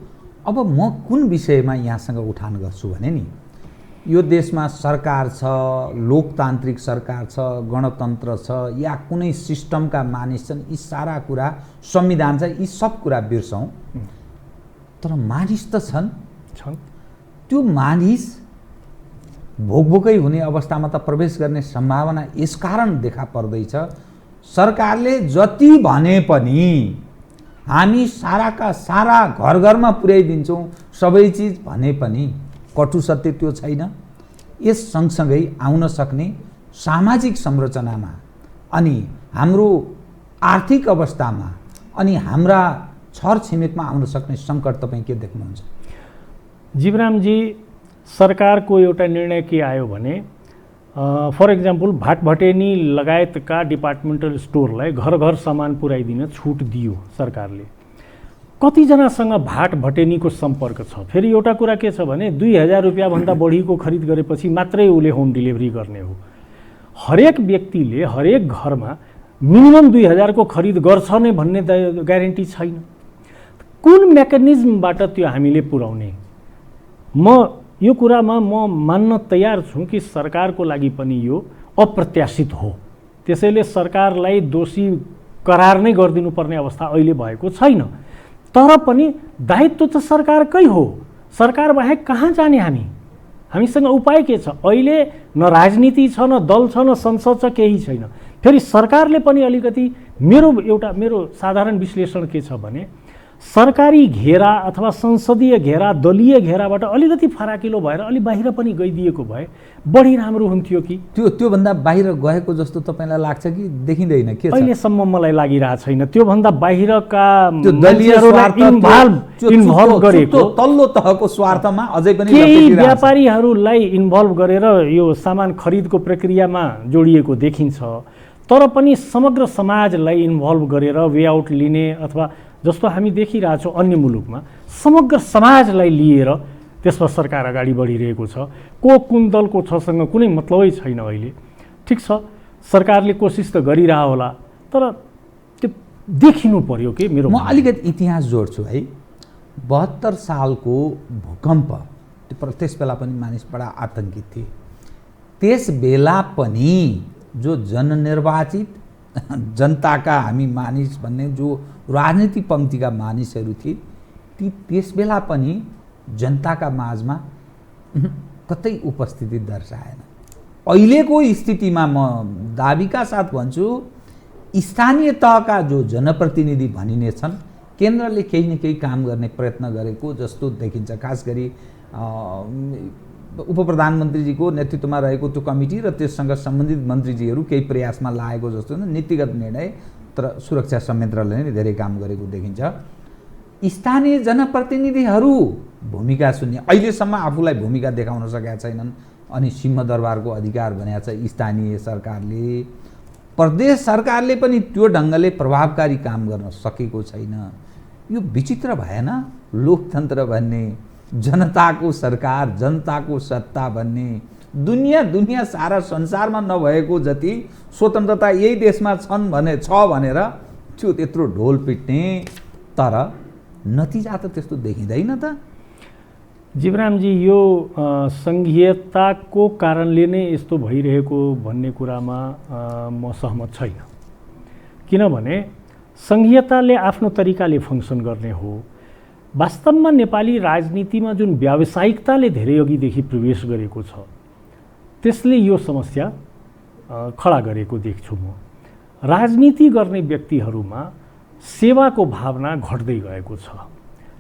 अब म कुन विषयमा यहाँसँग उठान गर्छु भने नि, यो देशमा सरकार छ, लोकतान्त्रिक सरकार छ, गणतन्त्र छ, या कुनै सिस्टमका मानिस छन्, यी सारा कुरा, संविधान छ, यी सब कुरा बिर्सौँ। तर मानिस त छन्। त्यो मानिस भोकभोकै हुने अवस्थामा त प्रवेश गर्ने सम्भावना यसकारण देखा पर्दैछ, सरकारले जति भने पनि हामी साराका सारा घरमा पुर्याइदिन्छौँ सबै चिज भने पनि कटु सत्य त्यो छैन। यस सँगसँगै आउन सक्ने सामाजिक संरचनामा अनि हाम्रो आर्थिक अवस्थामा अनि हाम्रा छरछिमेकमा आउन सक्ने सङ्कट तपाईँ के देख्नुहुन्छ? जीवरामजी, सरकारको एउटा निर्णय के आयो भने फर इक्जाम्पल भाटभटेनी लगायतका डिपार्टमेन्टल स्टोरलाई घर सामान पुर्याइदिन छुट दियो सरकारले। कतिजनासँग भाटभटेनीको सम्पर्क छ? फेरि एउटा कुरा के छ भने 2000 रुपियाँभन्दा बढीको खरिद गरेपछि मात्रै उसले होम डेलिभरी गर्ने हो। हरेक व्यक्तिले हरेक घरमा मिनिमम 2000 को खरिद गर्छ नै भन्ने ग्यारेन्टी छैन। कुन मेकानिजमबाट त्यो हामीले पुर्याउने? यो कुरामा म मान्न तयार छु कि सरकारको लागि पनि यो अप्रत्याशित हो, त्यसैले सरकारलाई दोषी करार नै गरिदिनुपर्ने अवस्था अहिले भएको छैन। तर पनि दायित्व त सरकारकै हो, सरकार बाहेक कहाँ जाने हामीसँग उपाय के छ? अहिले न राजनीति छ, न दल छ, न संसद छ, केही छैन। फेरि सरकारले पनि अलिकति मेरो साधारण विश्लेषण के छ भने सरकारी घेरा अथवा संसदीय घेरा, दलीय घेराबाट अलिकति फराकिलो भएर अलि बाहिर पनि गइदिएको भए बढी राम्रो हुन्थ्यो कि? त्योभन्दा बाहिर गएको जस्तो तपाईँलाई लाग्छ कि देखिँदैन? के अहिलेसम्म मलाई लागिरहेको छैन त्योभन्दा बाहिरका दलीय इन्भल्भ गरेको तल्लो तहको स्वार्थमा अझै पनि केही व्यापारीहरूलाई इन्भल्भ गरेर यो सामान खरिदको प्रक्रियामा जोडिएको देखिन्छ। तर पनि समग्र समाजलाई इन्भल्भ गरेर वे आउट लिने अथवा जस्तो हामी देखिरहेछौँ अन्य मुलुकमा समग्र समाजलाई लिएर त्यसमा सरकार अगाडि बढिरहेको छ। को कुन दलको छसँग कुनै मतलबै छैन अहिले। ठिक छ, सरकारले कोसिस त गरिरह होला, तर त्यो देखिनु पर्यो कि मेरो। म अलिकति इतिहास जोड्छु है। 72 सालको भूकम्प, त्यस बेला पनि मानिस बडा आतंकित थिए। त्यस बेला पनि जो जननिर्वाचित जनताका हामी मानिस भन्ने जो राजनीतिक पङ्क्तिका मानिसहरू थिए, ती त्यस बेला पनि जनताका माझमा कतै उपस्थिति दर्शाएन। अहिलेको स्थितिमा म दाबीका साथ भन्छु, स्थानीय तहका जो जनप्रतिनिधि भनिने छन्, केन्द्रले केही न केही काम गर्ने प्रयत्न गरेको जस्तो देखिन्छ। खास गरी उपप्रधानमन्त्रीजीको नेतृत्वमा रहेको त्यो कमिटी र त्यससँग सम्बन्धित मन्त्रीजीहरू केही प्रयासमा लागेको जस्तो नीतिगत निर्णय, तर सुरक्षा संयन्त्रले नै धेरै काम गरेको देखिन्छ। स्थानीय जनप्रतिनिधिहरू भूमिका शून्य, अहिलेसम्म आफूलाई भूमिका देखाउन सकेका छैनन्। अनि सिंहदरबारको अधिकार भनेको छ स्थानीय सरकारले। प्रदेश सरकारले पनि त्यो ढङ्गले प्रभावकारी काम गर्न सकेको छैन। यो विचित्र भएन? लोकतन्त्र भन्ने, जनताको सरकार, जनताको सत्ता भन्ने, दुनियाँ सारा संसारमा नभएको जति स्वतन्त्रता यही देशमा छ भनेर त्यो त्यत्रो ढोल पिट्ने, तर नतिजा त त्यस्तो देखिँदैन त। जीवरामजी, यो सङ्घीयताको कारणले नै यस्तो भइरहेको भन्ने कुरामा म सहमत छैन। किनभने सङ्घीयताले आफ्नो तरिकाले फङ्सन गर्ने हो। वास्तवमा नेपाली राजनीतिमा जुन व्यावसायिकताले धेरै अघिदेखि प्रवेश गरेको छ, त्यसले यो समस्या खडा गरेको देख्छु म। राजनीति गर्ने व्यक्तिहरूमा सेवाको भावना घट्दै गएको छ।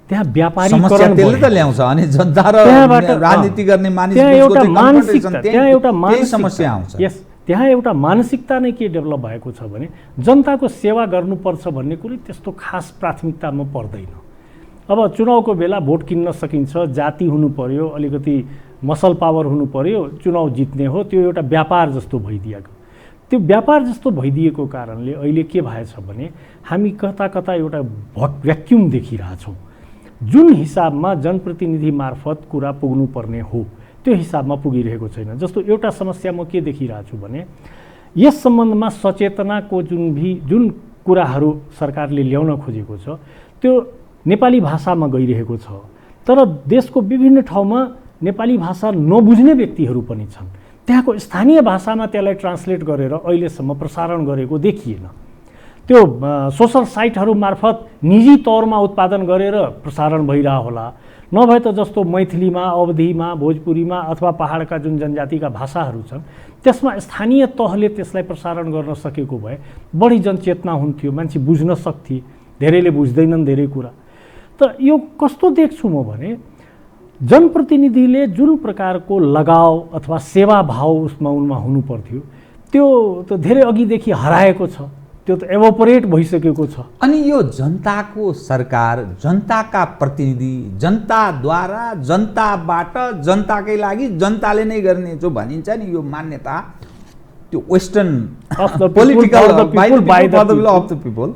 त्यहाँ व्यापारीकरण त्यसले त ल्याउँछ अनि जनता र राजनीति गर्ने मानिस त्यहाँ एउटा मानसिकता समस्या आउँछ। यस, त्यहाँ एउटा मानसिकता नै के डेभलप भएको छ भने जनताको सेवा गर्नुपर्छ भन्ने कुरो त्यस्तो खास प्राथमिकतामा पर्दैन। अब चुनावको बेला भोट किन्न सकिन्छ, जाति हुनु पर्यो, अलिकति मसल पावर हुनु पर्यो, चुनाव जित्ने हो, त्यो एउटा व्यापार जस्तो भइदिएको। त्यो व्यापार जस्तो भइदिएको कारणले अहिले के भएछ भने हामी कता कता एउटा भ्याक्युम देखिरहेछौँ। जुन हिसाबमा जनप्रतिनिधि मार्फत कुरा पुग्नुपर्ने हो त्यो हिसाबमा पुगिरहेको छैन। जस्तो एउटा समस्या म के देखिरहेको छु भने यस सम्बन्धमा सचेतनाको जुन कुराहरू सरकारले ल्याउन खोजेको छ त्यो नेपाली भाषामा गइरहेको छ, तर देशको विभिन्न ठाउँमा नेपाली भाषा नबुझ्ने व्यक्तिहरू पनि छन्। त्यहाँको स्थानीय भाषामा त्यसलाई ट्रान्सलेट गरेर अहिलेसम्म प्रसारण गरेको देखिएन। त्यो सोसल साइटहरू मार्फत निजी तौरमा उत्पादन गरेर प्रसारण भइरह होला, नभए त जस्तो मैथिलीमा, अवधीमा, भोजपुरीमा अथवा पहाडका जुन जनजातिका भाषाहरू छन् त्यसमा स्थानीय तहले त्यसलाई प्रसारण गर्न सकेको भए बढी जनचेतना हुन्थ्यो, मान्छे बुझ्न सक्थे। धेरैले बुझ्दैनन् धेरै कुरा। त यो कस्तो देख्छु म भने जनप्रतिनिधिले जुन प्रकारको लगाव अथवा सेवा भाव उनमा हुनु पर्थ्यो त्यो त धेरै अघिदेखि हराएको छ, त्यो त एभोपरेट भइसकेको छ। अनि यो जनताको सरकार, जनताका प्रतिनिधि, जनताद्वारा जनताबाट जनताकै लागि जनताले नै गर्ने जो भनिन्छ नि यो मान्यता, त्यो western political by the people,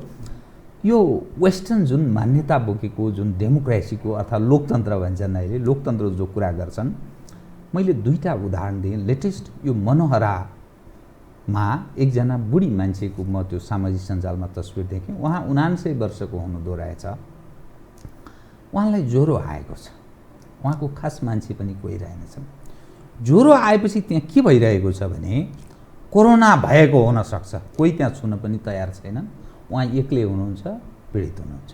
यो वेस्टर्न जुन मान्यता बोकेको जुन डेमोक्रेसीको अथवा लोकतन्त्र भन्छन् अहिले, लोकतन्त्र जो कुरा गर्छन्, मैले दुईटा उदाहरण दिएँ। लेटेस्ट यो मनोहरामा एकजना बुढी मान्छेको म त्यो सामाजिक सञ्जालमा तस्बिर देखेँ। उहाँ 79 वर्षको हुनुहुँदो रहेछ। उहाँलाई ज्वरो आएको छ, उहाँको खास मान्छे पनि कोही रहेनछन्। ज्वरो आएपछि त्यहाँ के भइरहेको छ भने कोरोना भएको हुनसक्छ, कोही त्यहाँ छुन पनि तयार छैनन्। उहाँ एक्लै हुनुहुन्छ, पीडित हुनुहुन्छ।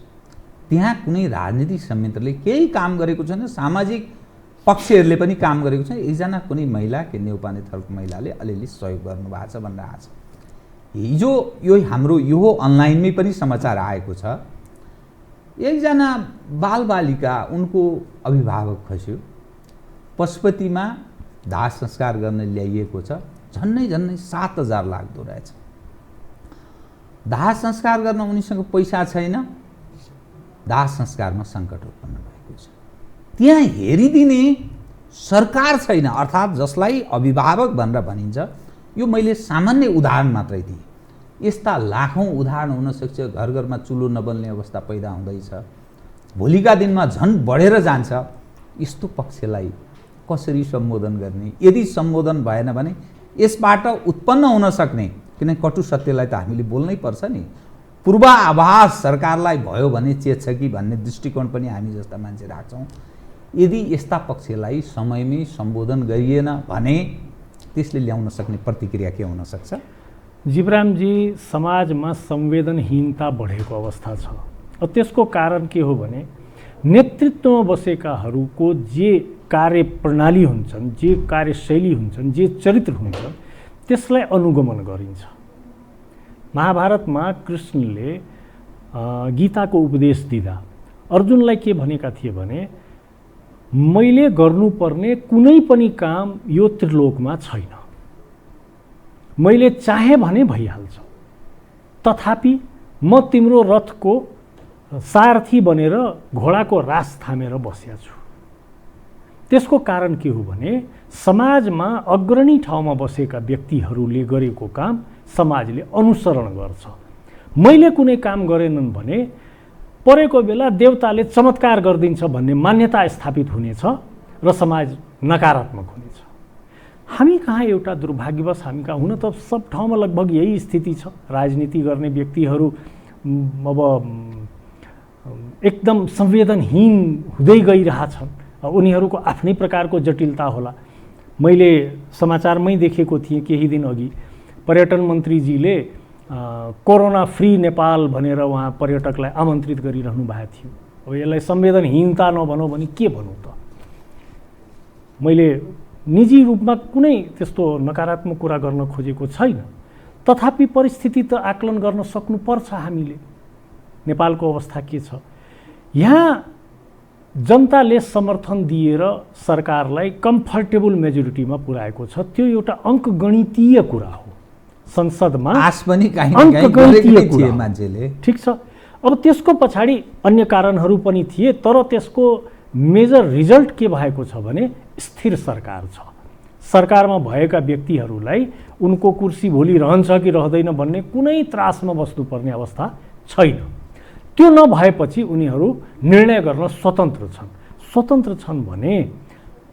त्यहाँ कुनै राजनीतिक संयन्त्रले केही काम गरेको छैन, सामाजिक पक्षहरूले पनि काम गरेको छ। एकजना कुनै महिला के नेउपाने थरको महिलाले अलिअलि सहयोग गर्नुभएको छ भनेर आएको छ। हिजो यो हाम्रो यो अनलाइनमै पनि समाचार आएको छ। एकजना बालबालिका, उनको अभिभावक खस्यो, पशुपतिमा दाह संस्कार गर्न ल्याइएको छ। झन्नै 7,000 लाग्दो रहेछ। दाह संस्कार गर्न उनीसँग पैसा छैन, दाह संस्कारमा सङ्कट उत्पन्न भएको छ। त्यहाँ हेरिदिने सरकार छैन, अर्थात् जसलाई अभिभावक भनेर भनिन्छ। यो मैले सामान्य उदाहरण मात्रै दिएँ। यस्ता लाखौँ उदाहरण हुन सक्छ। घर घरमा चुलो नबल्ने अवस्था पैदा हुँदैछ, भोलिका दिनमा झन् बढेर जान्छ। यस्तो पक्षलाई कसरी सम्बोधन गर्ने? यदि सम्बोधन भएन भने यसबाट उत्पन्न हुन सक्ने, किन कटु सत्यलाई त हामीले बोल्नै पर्छ नि, पूर्वाभास सरकारलाई भयो भने चेत्छ कि भन्ने दृष्टिकोण पनि हामी जस्ता मान्छे राख्छौँ। यदि यस्ता पक्षलाई समयमै सम्बोधन गरिएन भने त्यसले ल्याउन सक्ने प्रतिक्रिया के हुन सक्छ? जीवरामजी, समाजमा संवेदनहीनता बढेको अवस्था छ। त्यसको कारण के हो भने नेतृत्वमा बसेकाहरूको जे कार्यप्रणाली हुन्छन्, जे कार्यशैली हुन्छन्, जे चरित्र हुन्छन्, त्यसलाई अनुगमन गरिन्छ। महाभारतमा कृष्णले गीताको उपदेश दिँदा अर्जुनलाई के भनेका थिए भने मैले गर्नुपर्ने कुनै पनि काम यो त्रिलोकमा छैन, मैले चाहे भने भइहाल्छ, तथापि म तिम्रो रथको सारथी बनेर घोडाको रास थामेर बसेको छु। त्यसको कारण के हो भने समाजमा अग्रणी ठाउँमा बसेका व्यक्तिहरूले गरेको काम समाजले अनुसरण गर्छ। मैले कुनै काम गरेनन् भने परेको बेला देवताले चमत्कार गरिदिन्छ भन्ने मान्यता स्थापित हुनेछ र समाज नकारात्मक हुनेछ। हामी कहाँ एउटा दुर्भाग्यवश हामी कहाँ, हुन त सब ठाउँमा लगभग यही स्थिति छ। राजनीति गर्ने व्यक्तिहरू अब एकदम संवेदनहीन हुँदै गइरहेछन्। उनीहरूको आफ्नै प्रकारको जटिलता होला। मैले समाचारमै देखेको थिएँ केही दिन अघि, पर्यटन मन्त्रीजीले कोरोना फ्री नेपाल भनेर उहाँ पर्यटकलाई आमन्त्रित गरिरहनु भएको थियो। अब यसलाई संवेदनहीनता नभनौँ भने के भनौँ त? मैले निजी रूपमा कुनै त्यस्तो नकारात्मक कुरा गर्न खोजेको छैन, तथापि परिस्थिति त आकलन गर्न सक्नुपर्छ हामीले। नेपालको अवस्था के छ? यहाँ जनताले समर्थन दिएर सरकारलाई कम्फर्टेबल मेजोरिटीमा पुर्याएको छ। त्यो एउटा अङ्कगणितीय कुरा हो। संसदमा आश पनि अङ्कगणितीय कुरा मान्छेले, ठिक छ। अब त्यसको पछाडि अन्य कारणहरू पनि थिए, तर त्यसको मेजर रिजल्ट के भएको छ भने स्थिर सरकार छ। सरकारमा भएका व्यक्तिहरूलाई उनको कुर्सी भोलि रहन्छ कि रहँदैन भन्ने कुनै त्रासमा बस्नुपर्ने अवस्था छैन। त्यो नभएपछि उनीहरू निर्णय गर्न स्वतन्त्र छन्। स्वतन्त्र छन् भने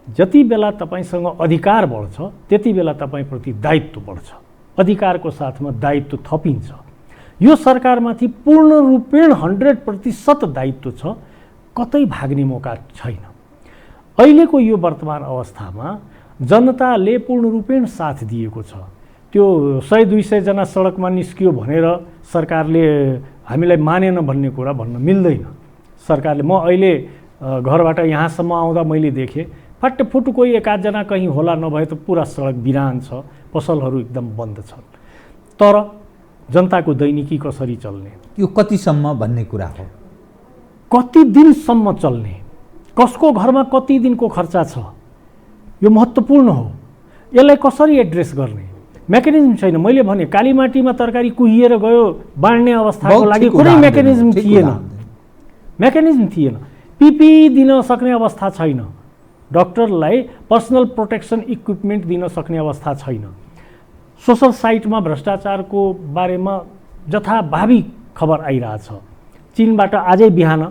जति बेला तपाईसँग अधिकार बढ्छ त्यति बेला तपाईप्रति दायित्व बढ्छ। अधिकारको साथमा दायित्व थपिन्छ। यो सरकारमाथि पूर्ण रूपेण 100% दायित्व छ, कतै भाग्ने मौका छैन। अहिलेको यो वर्तमान अवस्थामा जनताले पूर्ण रूपेण साथ दिएको छ। त्यो 100-200 जना सडकमा निस्कियो भनेर सरकारले हामीलाई मानेन भन्ने कुरा भन्न मिल्दैन। सरकारले, म अहिले घरबाट यहाँसम्म आउँदा मैले देखेँ फाटेफुट कोही एकाध जना कहीँ होला, नभए त पुरा सडक बिरान छ, पसलहरू एकदम बन्द छन्। तर जनताको दैनिकी कसरी चल्ने, यो कतिसम्म भन्ने कुरा हो। कति दिनसम्म चल्ने, कसको घरमा कति दिनको खर्चा छ, यो महत्त्वपूर्ण हो। यसलाई कसरी एड्रेस गर्ने मेकानिजम छैन। मैले भने कालीमाटीमा तरकारी कुहिएर गयो बाँड्ने अवस्थाको लागि कुनै मेकानिजम थिएन। मेकानिजम थिएन। पिपी दिन सक्ने अवस्था छैन। डाक्टरलाई पर्सनल प्रोटेक्सन इक्विपमेन्ट दिन सक्ने अवस्था छैन। सोसल साइटमा भ्रष्टाचारको बारेमा जथाभावी खबर आइरहेछ। चीनबाट आजै बिहान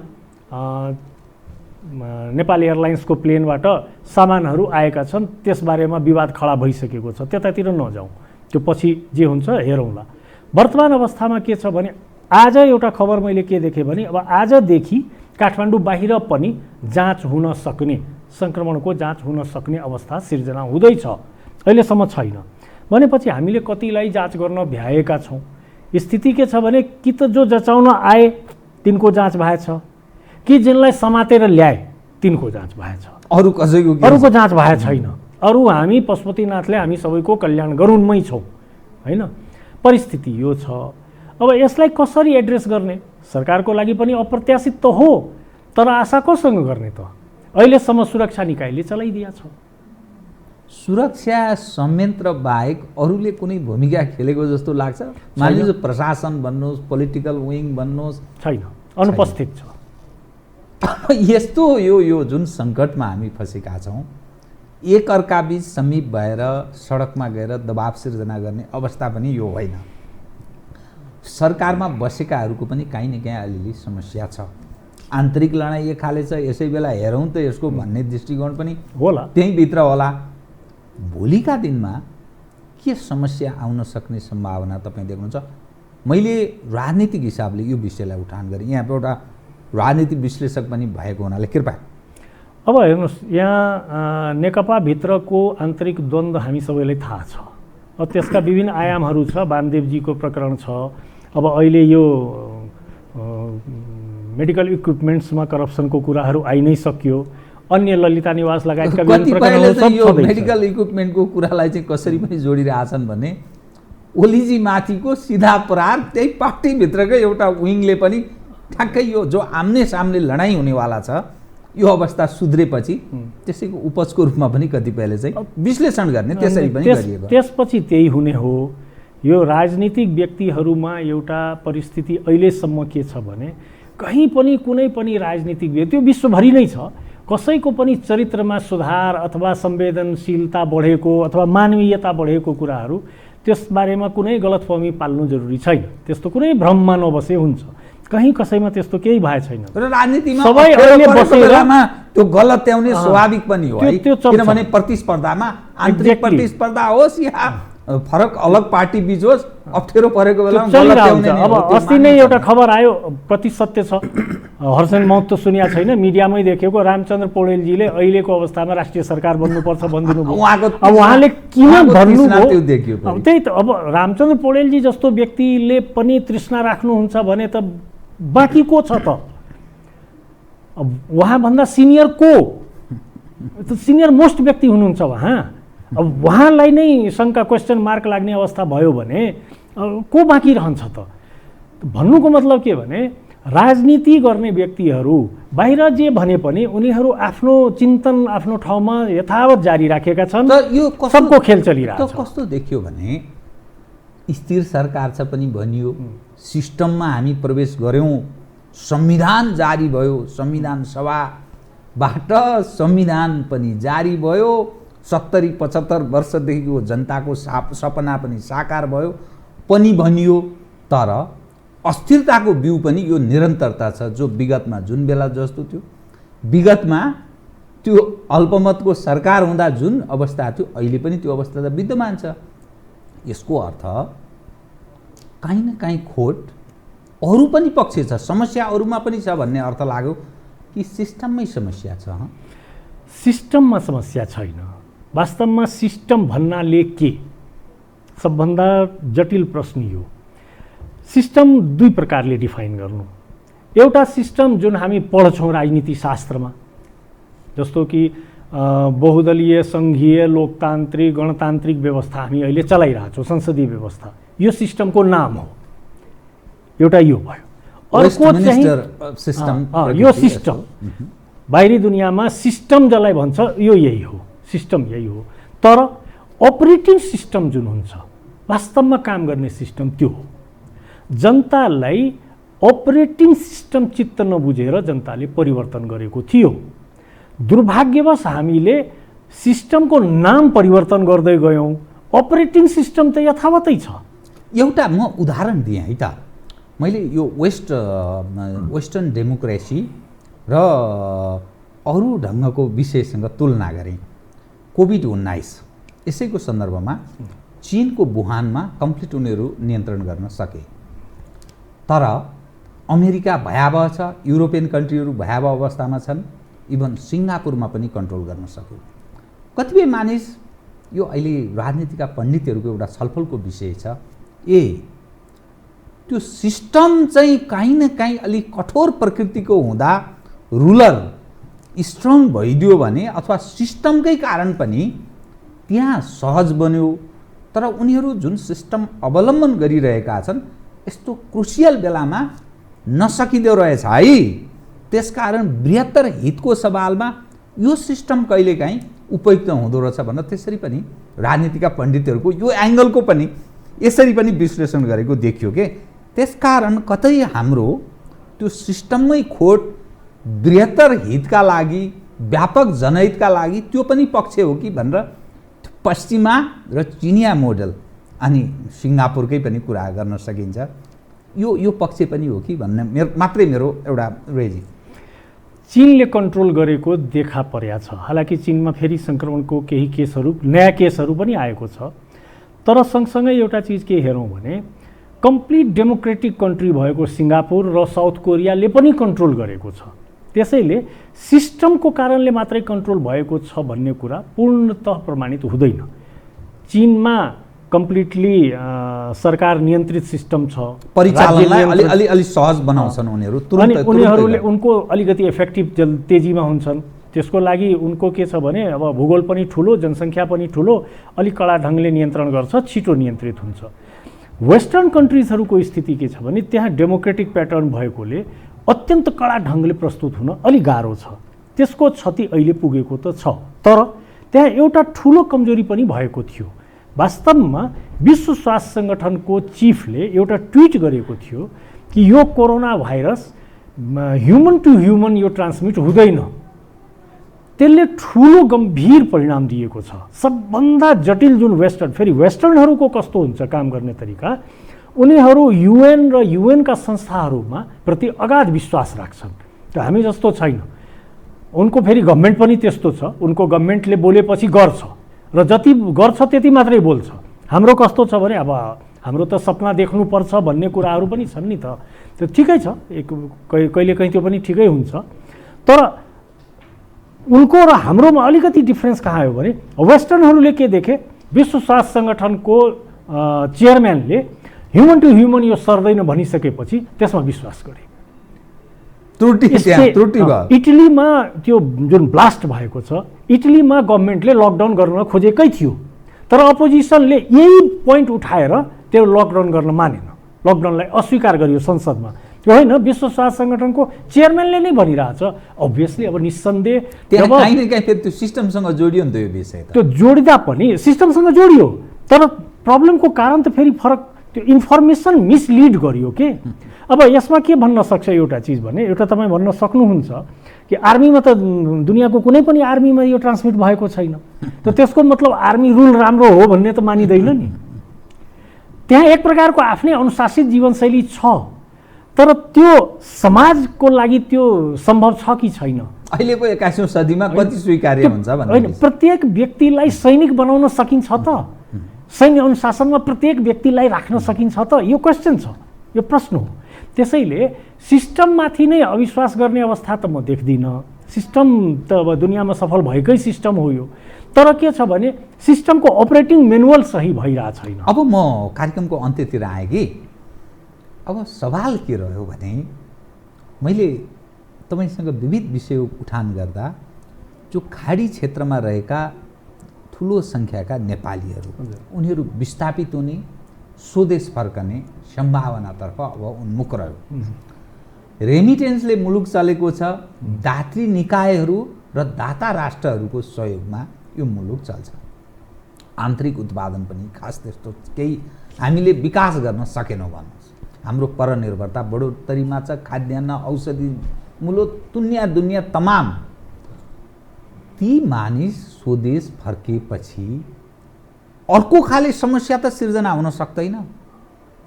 नेपाल एयरलाइन्सको प्लेनबाट सामानहरू आएका छन्, त्यसबारेमा विवाद खडा भइसकेको छ। त्यतातिर नजाउँ, त्यो पछि जे हुन्छ हेरौँला। वर्तमान अवस्थामा के छ भने आज एउटा खबर मैले के देखेँ भने अब आजदेखि काठमाडौँ बाहिर पनि जाँच हुन सक्ने, सङ्क्रमणको जाँच हुन सक्ने अवस्था सिर्जना हुँदैछ। अहिलेसम्म छैन भनेपछि हामीले कतिलाई जाँच गर्न भ्याएका छौँ। स्थिति के छ भने कि त जो जचाउन आए तिनको जाँच भएछ, कि जिनलाई समातेर ल्याए तिनको जाँच भएछ, अरूको जाँच भए छैन। अरू हामी पशुपतिनाथले हामी सबैको कल्याण गरून्मै छौँ, होइन? परिस्थिति यो छ। अब यसलाई कसरी एड्रेस गर्ने? सरकारको लागि पनि अप्रत्याशित त हो, तर आशा कोसँग गर्ने त? अहिलेसम्म सुरक्षा निकायले चलाइदिया छ। सुरक्षा संयन्त्र बाहेक अरूले कुनै भूमिका खेलेको जस्तो लाग्छ? मानिलिनुहोस् प्रशासन भन्नुहोस्, पोलिटिकल विङ भन्नुहोस्, छैन, अनुपस्थित छ। यस्तो यो जुन सङ्कटमा हामी फँसेका छौँ, एक अर्काबीच समीप भएर सडकमा गएर दबाव सिर्जना गर्ने अवस्था पनि यो होइन। सरकारमा बसेकाहरूको पनि काहीँ न काहीँ अलिअलि समस्या छ। आन्तरिक लडाइँ एक खाले छ, यसै बेला हेरौँ त यसको भन्ने दृष्टिकोण पनि होला, त्यहीँभित्र होला। भोलिका दिनमा के समस्या आउन सक्ने सम्भावना तपाईँ देख्नुहुन्छ? मैले राजनीतिक हिसाबले यो विषयलाई उठान गरेँ, यहाँ एउटा राजनीतिक विश्लेषक पनि भएको हुनाले कृपया। अब हेर्नुहोस्, यहाँ नेकपाभित्रको आन्तरिक द्वन्द्व हामी सबैलाई थाहा छ। अब त्यसका विभिन्न आयामहरू छ। वामदेवजीको प्रकरण छ। अब अहिले यो मेडिकल इक्विपमेन्ट्समा करप्सनको कुराहरू आइ नै सक्यो। अन्य ललिता निवास लगायतका विभिन्न प्रकरणहरू सब यो छँदैछ। मेडिकल इक्विपमेन्टको कुरालाई चाहिँ कसरी पनि जोडिरहेछन् भने ओलीजी माथिको सिधा प्रहार त्यही पार्टीभित्रकै एउटा विङले पनि ठ्याक्कै यो जो आम्ने सामने लडाइँ हुनेवाला छ यो अवस्था सुध्रेपछि त्यसैको उपजको रूपमा पनि कतिपयले चाहिँ विश्लेषण गर्ने त्यसरी पनि गरिएको। त्यसपछि त्यही हुने हो। यो राजनीतिक व्यक्तिहरूमा एउटा परिस्थिति अहिलेसम्म के छ भने कहीँ पनि कुनै पनि राजनीतिक व्यक्ति, त्यो विश्वभरि नै छ, कसैको पनि चरित्रमा सुधार अथवा संवेदनशीलता बढेको अथवा मानवीयता बढेको कुराहरू त्यसबारेमा कुनै गलतफहमी पाल्नु जरुरी छैन। त्यस्तो कुनै भ्रममा नबसे हुन्छ। कहीँ कसैमा त्यस्तो केही भए छैन। र राजनीतिमा सबै अहिले बसेर त्यो गलत त्याउने स्वाभाविक पनि हो है, किनभने प्रतिस्पर्धामा आन्तरिक प्रतिस्पर्धा होस् या फरक अलग पार्टी बीच होस्, अप्ठ्यारो परेको बेलामा गलत त्याउने। अब अस्ति नै एउटा खबर आयो, प्रति सत्य छ, हर्षन महतो सुनिया छैन, मिडियामै देखेको, रामचन्द्र पौडेलजीले अहिलेको अवस्थामा राष्ट्रिय सरकार बन्नुपर्छ भनिदिनु भयो। अब उहाँले किन भन्नुभयो? अब त्यही त, अब रामचन्द्र पौडेलजी जस्तो व्यक्तिले पनि तृष्णा राख्नुहुन्छ भने त बाँकी को छ त? अब उहाँभन्दा सिनियर को? सिनियर मोस्ट व्यक्ति हुनुहुन्छ उहाँ। अब उहाँलाई नै शङ्का, क्वेसन मार्क लाग्ने अवस्था भयो भने को बाँकी रहन्छ त? भन्नुको मतलब के भने राजनीति गर्ने व्यक्तिहरू बाहिर जे भने पनि उनीहरू आफ्नो चिन्तन आफ्नो ठाउँमा यथावत जारी राखेका छन्। यो सबको खेल चलिरहेको छ। कस्तो देखियो भने स्थिर सरकार छ पनि भनियो, सिस्टममा हामी प्रवेश गऱ्यौँ, संविधान जारी भयो, संविधान सभाबाट संविधान पनि जारी भयो, 70-75 वर्षदेखिको जनताको सपना पनि साकार भयो पनि भनियो। तर अस्थिरताको बिउ पनि यो निरन्तरता छ, जो विगतमा जुन बेला जस्तो थियो, विगतमा त्यो अल्पमतको सरकार हुँदा जुन अवस्था थियो अहिले पनि त्यो अवस्था त विद्यमान छ। यसको अर्थ काहीँ न काहीँ खोट अरू पनि पक्ष छ, समस्या अरूमा पनि छ भन्ने अर्थ लाग्यो कि सिस्टममै समस्या छ? सिस्टममा समस्या छैन। वास्तवमा सिस्टम भन्नाले के? सबभन्दा जटिल प्रश्न यो। सिस्टम दुई प्रकारले डिफाइन गर्नु। एउटा सिस्टम जुन हामी पढ्छौँ राजनीति शास्त्रमा, जस्तो कि बहुदलीय सङ्घीय लोकतान्त्रिक गणतान्त्रिक व्यवस्था हामी अहिले चलाइरहेछौँ, संसदीय व्यवस्था, यो सिस्टमको नाम हो। एउटा यो भयो। अर्को चाहिँ यो सिस्टम बाहिरी दुनियाँमा सिस्टम जसलाई भन्छ यो यही हो, सिस्टम यही हो। तर अपरेटिङ सिस्टम जुन हुन्छ, वास्तवमा काम गर्ने सिस्टम त्यो हो। जनतालाई अपरेटिङ सिस्टम चित्त नबुझेर जनताले परिवर्तन गरेको थियो। दुर्भाग्यवश हामीले सिस्टमको नाम परिवर्तन गर्दै गयौँ, अपरेटिङ सिस्टम त यथावतै छ। एउटा म उदाहरण दिएँ है त, मैले यो वेस्टर्न डेमोक्रेसी र अरू ढङ्गको विषयसँग तुलना गरेँ। कोभिड-19 यसैको सन्दर्भमा चीनको वुहानमा कम्प्लिट उनीहरू नियन्त्रण गर्न सके, तर अमेरिका भयावह छ, युरोपियन कन्ट्रीहरू भयावह अवस्थामा छन्, इभन सिङ्गापुरमा पनि कन्ट्रोल गर्न सक्यो। कतिपय मानिस, यो अहिले राजनीतिका पण्डितहरूको एउटा छलफलको विषय छ, त्यो सिस्टम चाहिँ काहीँ न काहीँ अलिक कठोर प्रकृतिको हुँदा रुलर स्ट्रङ भइदियो भने, अथवा सिस्टमकै कारण पनि त्यहाँ सहज बन्यो, तर उनीहरू जुन सिस्टम अवलम्बन गरिरहेका छन् यस्तो क्रुसियल बेलामा नसकिँदो रहेछ है। त्यसकारण बृहत्तर हितको सवालमा यो सिस्टम कहिलेकाहीँ उपयुक्त हुँदो रहेछ भनेर त्यसरी पनि राजनीतिका पण्डितहरूको यो एङ्गलको पनि यसरी पनि विश्लेषण गरेको देखियो के। त्यसकारण कतै हाम्रो त्यो सिस्टममै खोट बृहत्तर हितका लागि, व्यापक जनहितका लागि त्यो पनि पक्ष हो कि भनेर पश्चिमा र चिनिया मोडल अनि सिङ्गापुरकै पनि कुरा गर्न सकिन्छ। यो पक्ष पनि हो कि भन्ने मात्रै मेरो एउटा रेजी। चीनले कन्ट्रोल गरेको देखा परेको छ। हालाकि चीनमा फेरि सङ्क्रमणको केही केसहरू, नयाँ केसहरू पनि आएको छ। तर सँगसँगै एउटा चिज के हेरौँ भने कम्प्लिट डेमोक्रेटिक कन्ट्री भएको सिङ्गापुर र साउथ कोरियाले पनि कन्ट्रोल गरेको छ। त्यसैले सिस्टमको कारणले मात्रै कन्ट्रोल भएको छ भन्ने कुरा पूर्णतः प्रमाणित हुँदैन। चीनमा कम्प्लिटली सरकार नियन्त्रित सिस्टम छ, परिचालनलाई अलि सहज बनाउँछन् उनीहरू, अनि उनीहरूले उनको अलिकति इफेक्टिभ तेजीमा हुन्छन्। त्यसको लागि उनको के छ भने अब भूगोल पनि ठुलो, जनसङ्ख्या पनि ठुलो, अलिक कडा ढङ्गले नियन्त्रण गर्छ, छिटो नियन्त्रित हुन्छ। वेस्टर्न कन्ट्रिजहरूको स्थिति के छ भने त्यहाँ डेमोक्रेटिक प्याटर्न भएकोले अत्यन्त कडा ढङ्गले प्रस्तुत हुन अलिक गाह्रो छ। त्यसको क्षति अहिले पुगेको त छ, तर त्यहाँ एउटा ठुलो कमजोरी पनि भएको थियो। वास्तवमा विश्व स्वास्थ्य सङ्गठनको चिफले एउटा ट्विट गरेको थियो कि यो corona virus human to human यो ट्रान्समिट हुँदैन। त्यसले ठुलो गम्भीर परिणाम दिएको छ। सबभन्दा जटिल जुन फेरि वेस्टर्नहरूको कस्तो हुन्छ काम गर्ने तरिका, उनीहरू युएन र युएनका संस्थाहरूमा प्रति अगाध विश्वास राख्छन्। र हामी जस्तो छैन। उनको फेरि गभर्मेन्ट पनि त्यस्तो छ, उनको गभर्मेन्टले बोलेपछि गर्छ र जति गर्छ त्यति मात्रै बोल्छ। हाम्रो कस्तो छ भने अब हाम्रो त सपना देख्नुपर्छ भन्ने कुराहरू पनि छन् नि त। त्यो ठिकै छ, कहिलेकाहीँ त्यो पनि ठिकै हुन्छ। तर उनको र हाम्रोमा अलिकति डिफ्रेन्स कहाँ आयो भने वेस्टर्नहरूले के देखे, विश्व स्वास्थ्य सङ्गठनको चेयरम्यानले ह्युमन टु ह्युमन यो सर्दैन भनिसकेपछि त्यसमा विश्वास गरे। त्रुटि भयो। इटलीमा त्यो जुन ब्लास्ट भएको छ, इटलीमा गभर्मेन्टले लकडाउन गर्न खोजेकै थियो, तर अपोजिसनले यही पोइन्ट उठाएर त्यो लकडाउन गर्न मानेन, लकडाउनलाई अस्वीकार गरियो संसदमा। त्यो होइन, विश्व स्वास्थ्य सङ्गठनको चेयरम्यानले नै भनिरहेछ। अभियसली अब निस्सन्देह त्यो सिस्टमसँग जोडियो नि त यो विषय। त्यो जोडिँदा पनि सिस्टमसँग जोडियो, तर प्रब्लमको कारण त फेरि फरक, त्यो इन्फर्मेसन मिसलिड गरियो के। अब यसमा के भन्न सक्छ एउटा चिज भने, एउटा तपाईँ भन्न सक्नुहुन्छ कि आर्मीमा त दुनियाँको कुनै पनि आर्मीमा यो ट्रान्समिट भएको छैन, त त्यसको मतलब आर्मी रुल राम्रो हो भन्ने त मानिँदैन नि। त्यहाँ एक प्रकारको आफ्नै अनुशासित जीवनशैली छ, तर त्यो समाजको लागि त्यो सम्भव छ कि छैन। अहिलेको 21औं सदीमा कति स्वीकार्य हुन्छ भन्ने होइन, प्रत्येक व्यक्तिलाई सैनिक बनाउन सकिन्छ त? सैन्य अनुशासनमा प्रत्येक व्यक्तिलाई राख्न सकिन्छ त? यो क्वेसन छ, यो प्रश्न हो। त्यसैले सिस्टममाथि नै अविश्वास गर्ने अवस्था त म देख्दिनँ। सिस्टम त अब दुनियाँमा सफल भएकै सिस्टम हो यो, तर के छ भने सिस्टमको अपरेटिङ मेनुअल सही भइरहेको छैन। अब म कार्यक्रमको अन्त्यतिर आएँ कि अब सवाल के रह्यो भने मैले तपाईँसँग विविध विषय उठान गर्दा जो खाडी क्षेत्रमा रहेका ठुलो सङ्ख्याका नेपालीहरू, उनीहरू विस्थापित हुने, स्वदेश फर्कने सम्भावनातर्फ अब उन्मुख रह्यो। रेमिटेन्सले मुलुक चलेको छ, दात्री निकायहरू र दाता राष्ट्रहरूको सहयोगमा यो मुलुक चल्छ। आन्तरिक उत्पादन पनि खास त्यस्तो केही हामीले विकास गर्न सकेनौँ भन्नुहोस्। हाम्रो परनिर्भरता बढोत्तरीमा छ, खाद्यान्न, औषधि, मूलत दुनियाँ तमाम। ती मानिस स्वदेश फर्केपछि अर्को खाले समस्या त सिर्जना हुन सक्दैन।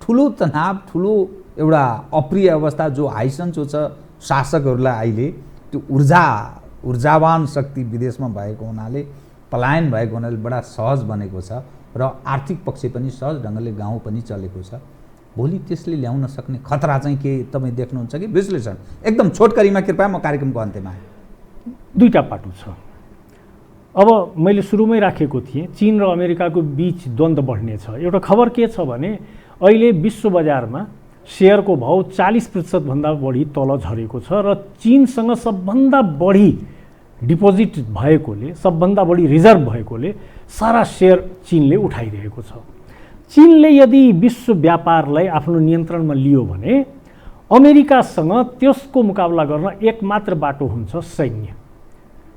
ठुलो तनाव, ठुलो एउटा अप्रिय अवस्था जो हाइसन्चो छ शासकहरूलाई अहिले, त्यो ऊर्जावान शक्ति विदेशमा भएको हुनाले, पलायन भएको हुनाले बडा सहज बनेको छ र आर्थिक पक्ष पनि सहज ढङ्गले गाउँ पनि चलेको छ। भोलि त्यसले ल्याउन सक्ने खतरा चाहिँ के तपाईँ देख्नुहुन्छ कि? विश्लेषण एकदम छोटकरीमा कृपया, म कार्यक्रमको अन्त्यमा आएँ। दुईटा पाटो छ। अब मैले सुरुमै राखेको थिएँ, चीन र अमेरिकाको बीच द्वन्द्व बढ्ने छ। एउटा खबर के छ भने अहिले विश्व बजारमा सेयरको भाउ 40% भन्दा बढी तल झरेको छ र चीनसँग सबभन्दा बढी डिपोजिट भएकोले, सबभन्दा बढी रिजर्भ भएकोले सारा सेयर चीनले उठाइरहेको छ। चीनले यदि विश्व व्यापारलाई आफ्नो नियन्त्रणमा लियो भने अमेरिकासँग त्यसको मुकाबला गर्न एकमात्र बाटो हुन्छ सैन्य,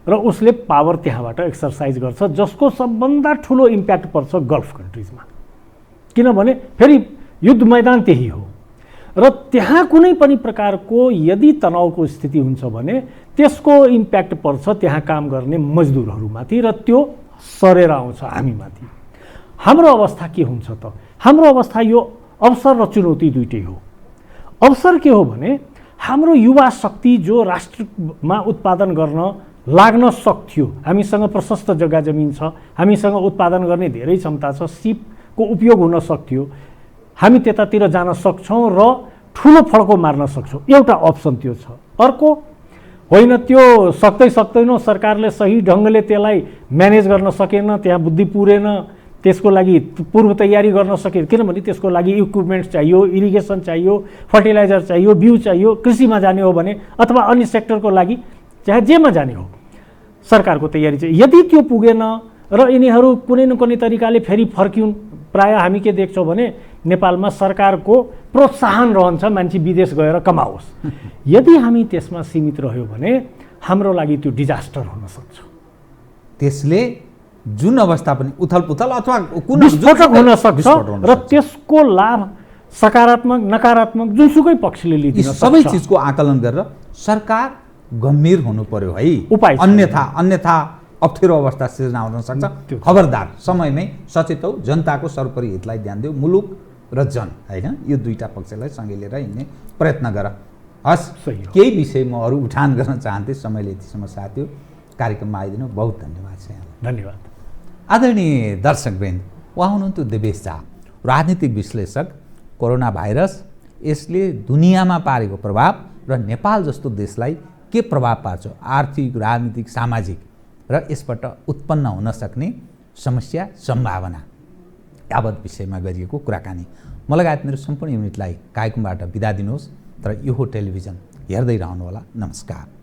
र उसले पावर त्यहाँबाट एक्सर्साइज गर्छ, जसको सबभन्दा ठुलो इम्प्याक्ट पर्छ गल्फ कन्ट्रिजमा, किनभने फेरि युद्ध मैदान त्यही हो। र त्यहाँ कुनै पनि प्रकारको यदि तनावको स्थिति हुन्छ भने त्यसको इम्प्याक्ट पर्छ त्यहाँ काम गर्ने मजदुरहरूमाथि, र त्यो सरेर आउँछ हामीमाथि। हाम्रो अवस्था के हुन्छ त? हाम्रो अवस्था यो अवसर र चुनौती दुइटै हो। अवसर के हो भने हाम्रो युवा शक्ति जो राष्ट्रमा उत्पादन गर्न लाग्न सक्थ्यो, हामीसँग प्रशस्त जग्गा जमिन छ, हामीसँग उत्पादन गर्ने धेरै क्षमता छ, सिपको उपयोग हुन सक्थ्यो, हामी त्यतातिर जान सक्छौँ र ठुलो फड्को मार्न सक्छौँ। एउटा अप्सन त्यो छ। अर्को होइन, त्यो सक्दैनौँ, सरकारले सही ढङ्गले त्यसलाई म्यानेज गर्न सकेन, त्यहाँ बुद्धि पुरेन, त्यसको लागि पूर्व तयारी गर्न सकेन, किनभने त्यसको लागि इक्विपमेन्ट चाहियो, इरिगेसन चाहियो, फर्टिलाइजर चाहियो, बिउ चाहियो, कृषिमा जाने हो भने अथवा अन्य सेक्टरको लागि चाहे जेमा जाने हो सरकारको तयारी चाहिँ। यदि त्यो पुगेन र यिनीहरू कुनै न कुनै तरिकाले फेरि फर्किउन्, प्रायः हामी के देख्छौँ भने नेपालमा सरकारको प्रोत्साहन रहन्छ मान्छे विदेश गएर कमाओस्। यदि हामी त्यसमा सीमित रह्यो भने हाम्रो लागि त्यो डिजास्टर हुन सक्छ। त्यसले जुन अवस्था पनि उथलपुथल अथवा विस्फोटक हुन सक्छ र त्यसको लाभ सकारात्मक नकारात्मक जुनसुकै पक्षले लिदिन सक्छ। सबै चिजको आकलन गरेर सरकार गम्भीर हुनु पर्यो है, उपाय अन्यथा अप्ठ्यारो अवस्था सिर्जना हुन सक्छ। खबरदार, समयमै सचेत हौ, जनताको सर्वोपरि हितलाई ध्यान देऊ, मुलुक र जन, होइन, यो दुईटा पक्षलाई सँगै लिएर हिँड्ने प्रयत्न गर। हस्, केही विषय म अरू उठान गर्न चाहन्थेँ, समयले यतिसम्म साथ दियो। कार्यक्रममा आइदिनु बहुत धन्यवाद छ यहाँलाई। धन्यवाद। आदरणीय दर्शकवृन्द, उहाँ हुनुहुन्थ्यो देवेश झा, राजनीतिक विश्लेषक। कोरोना भाइरस यसले दुनियाँमा पारेको प्रभाव र नेपाल जस्तो देशलाई के प्रभाव पार्छ, आर्थिक, राजनीतिक, सामाजिक र यसबाट उत्पन्न हुन सक्ने समस्या, सम्भावना यावत विषयमा गरिएको कुराकानी। म लगायत मेरो सम्पूर्ण युनिटलाई कार्यक्रमबाट बिदा दिनुहोस्, तर यो टेलिभिजन हेर्दै रहनुहोला। नमस्कार।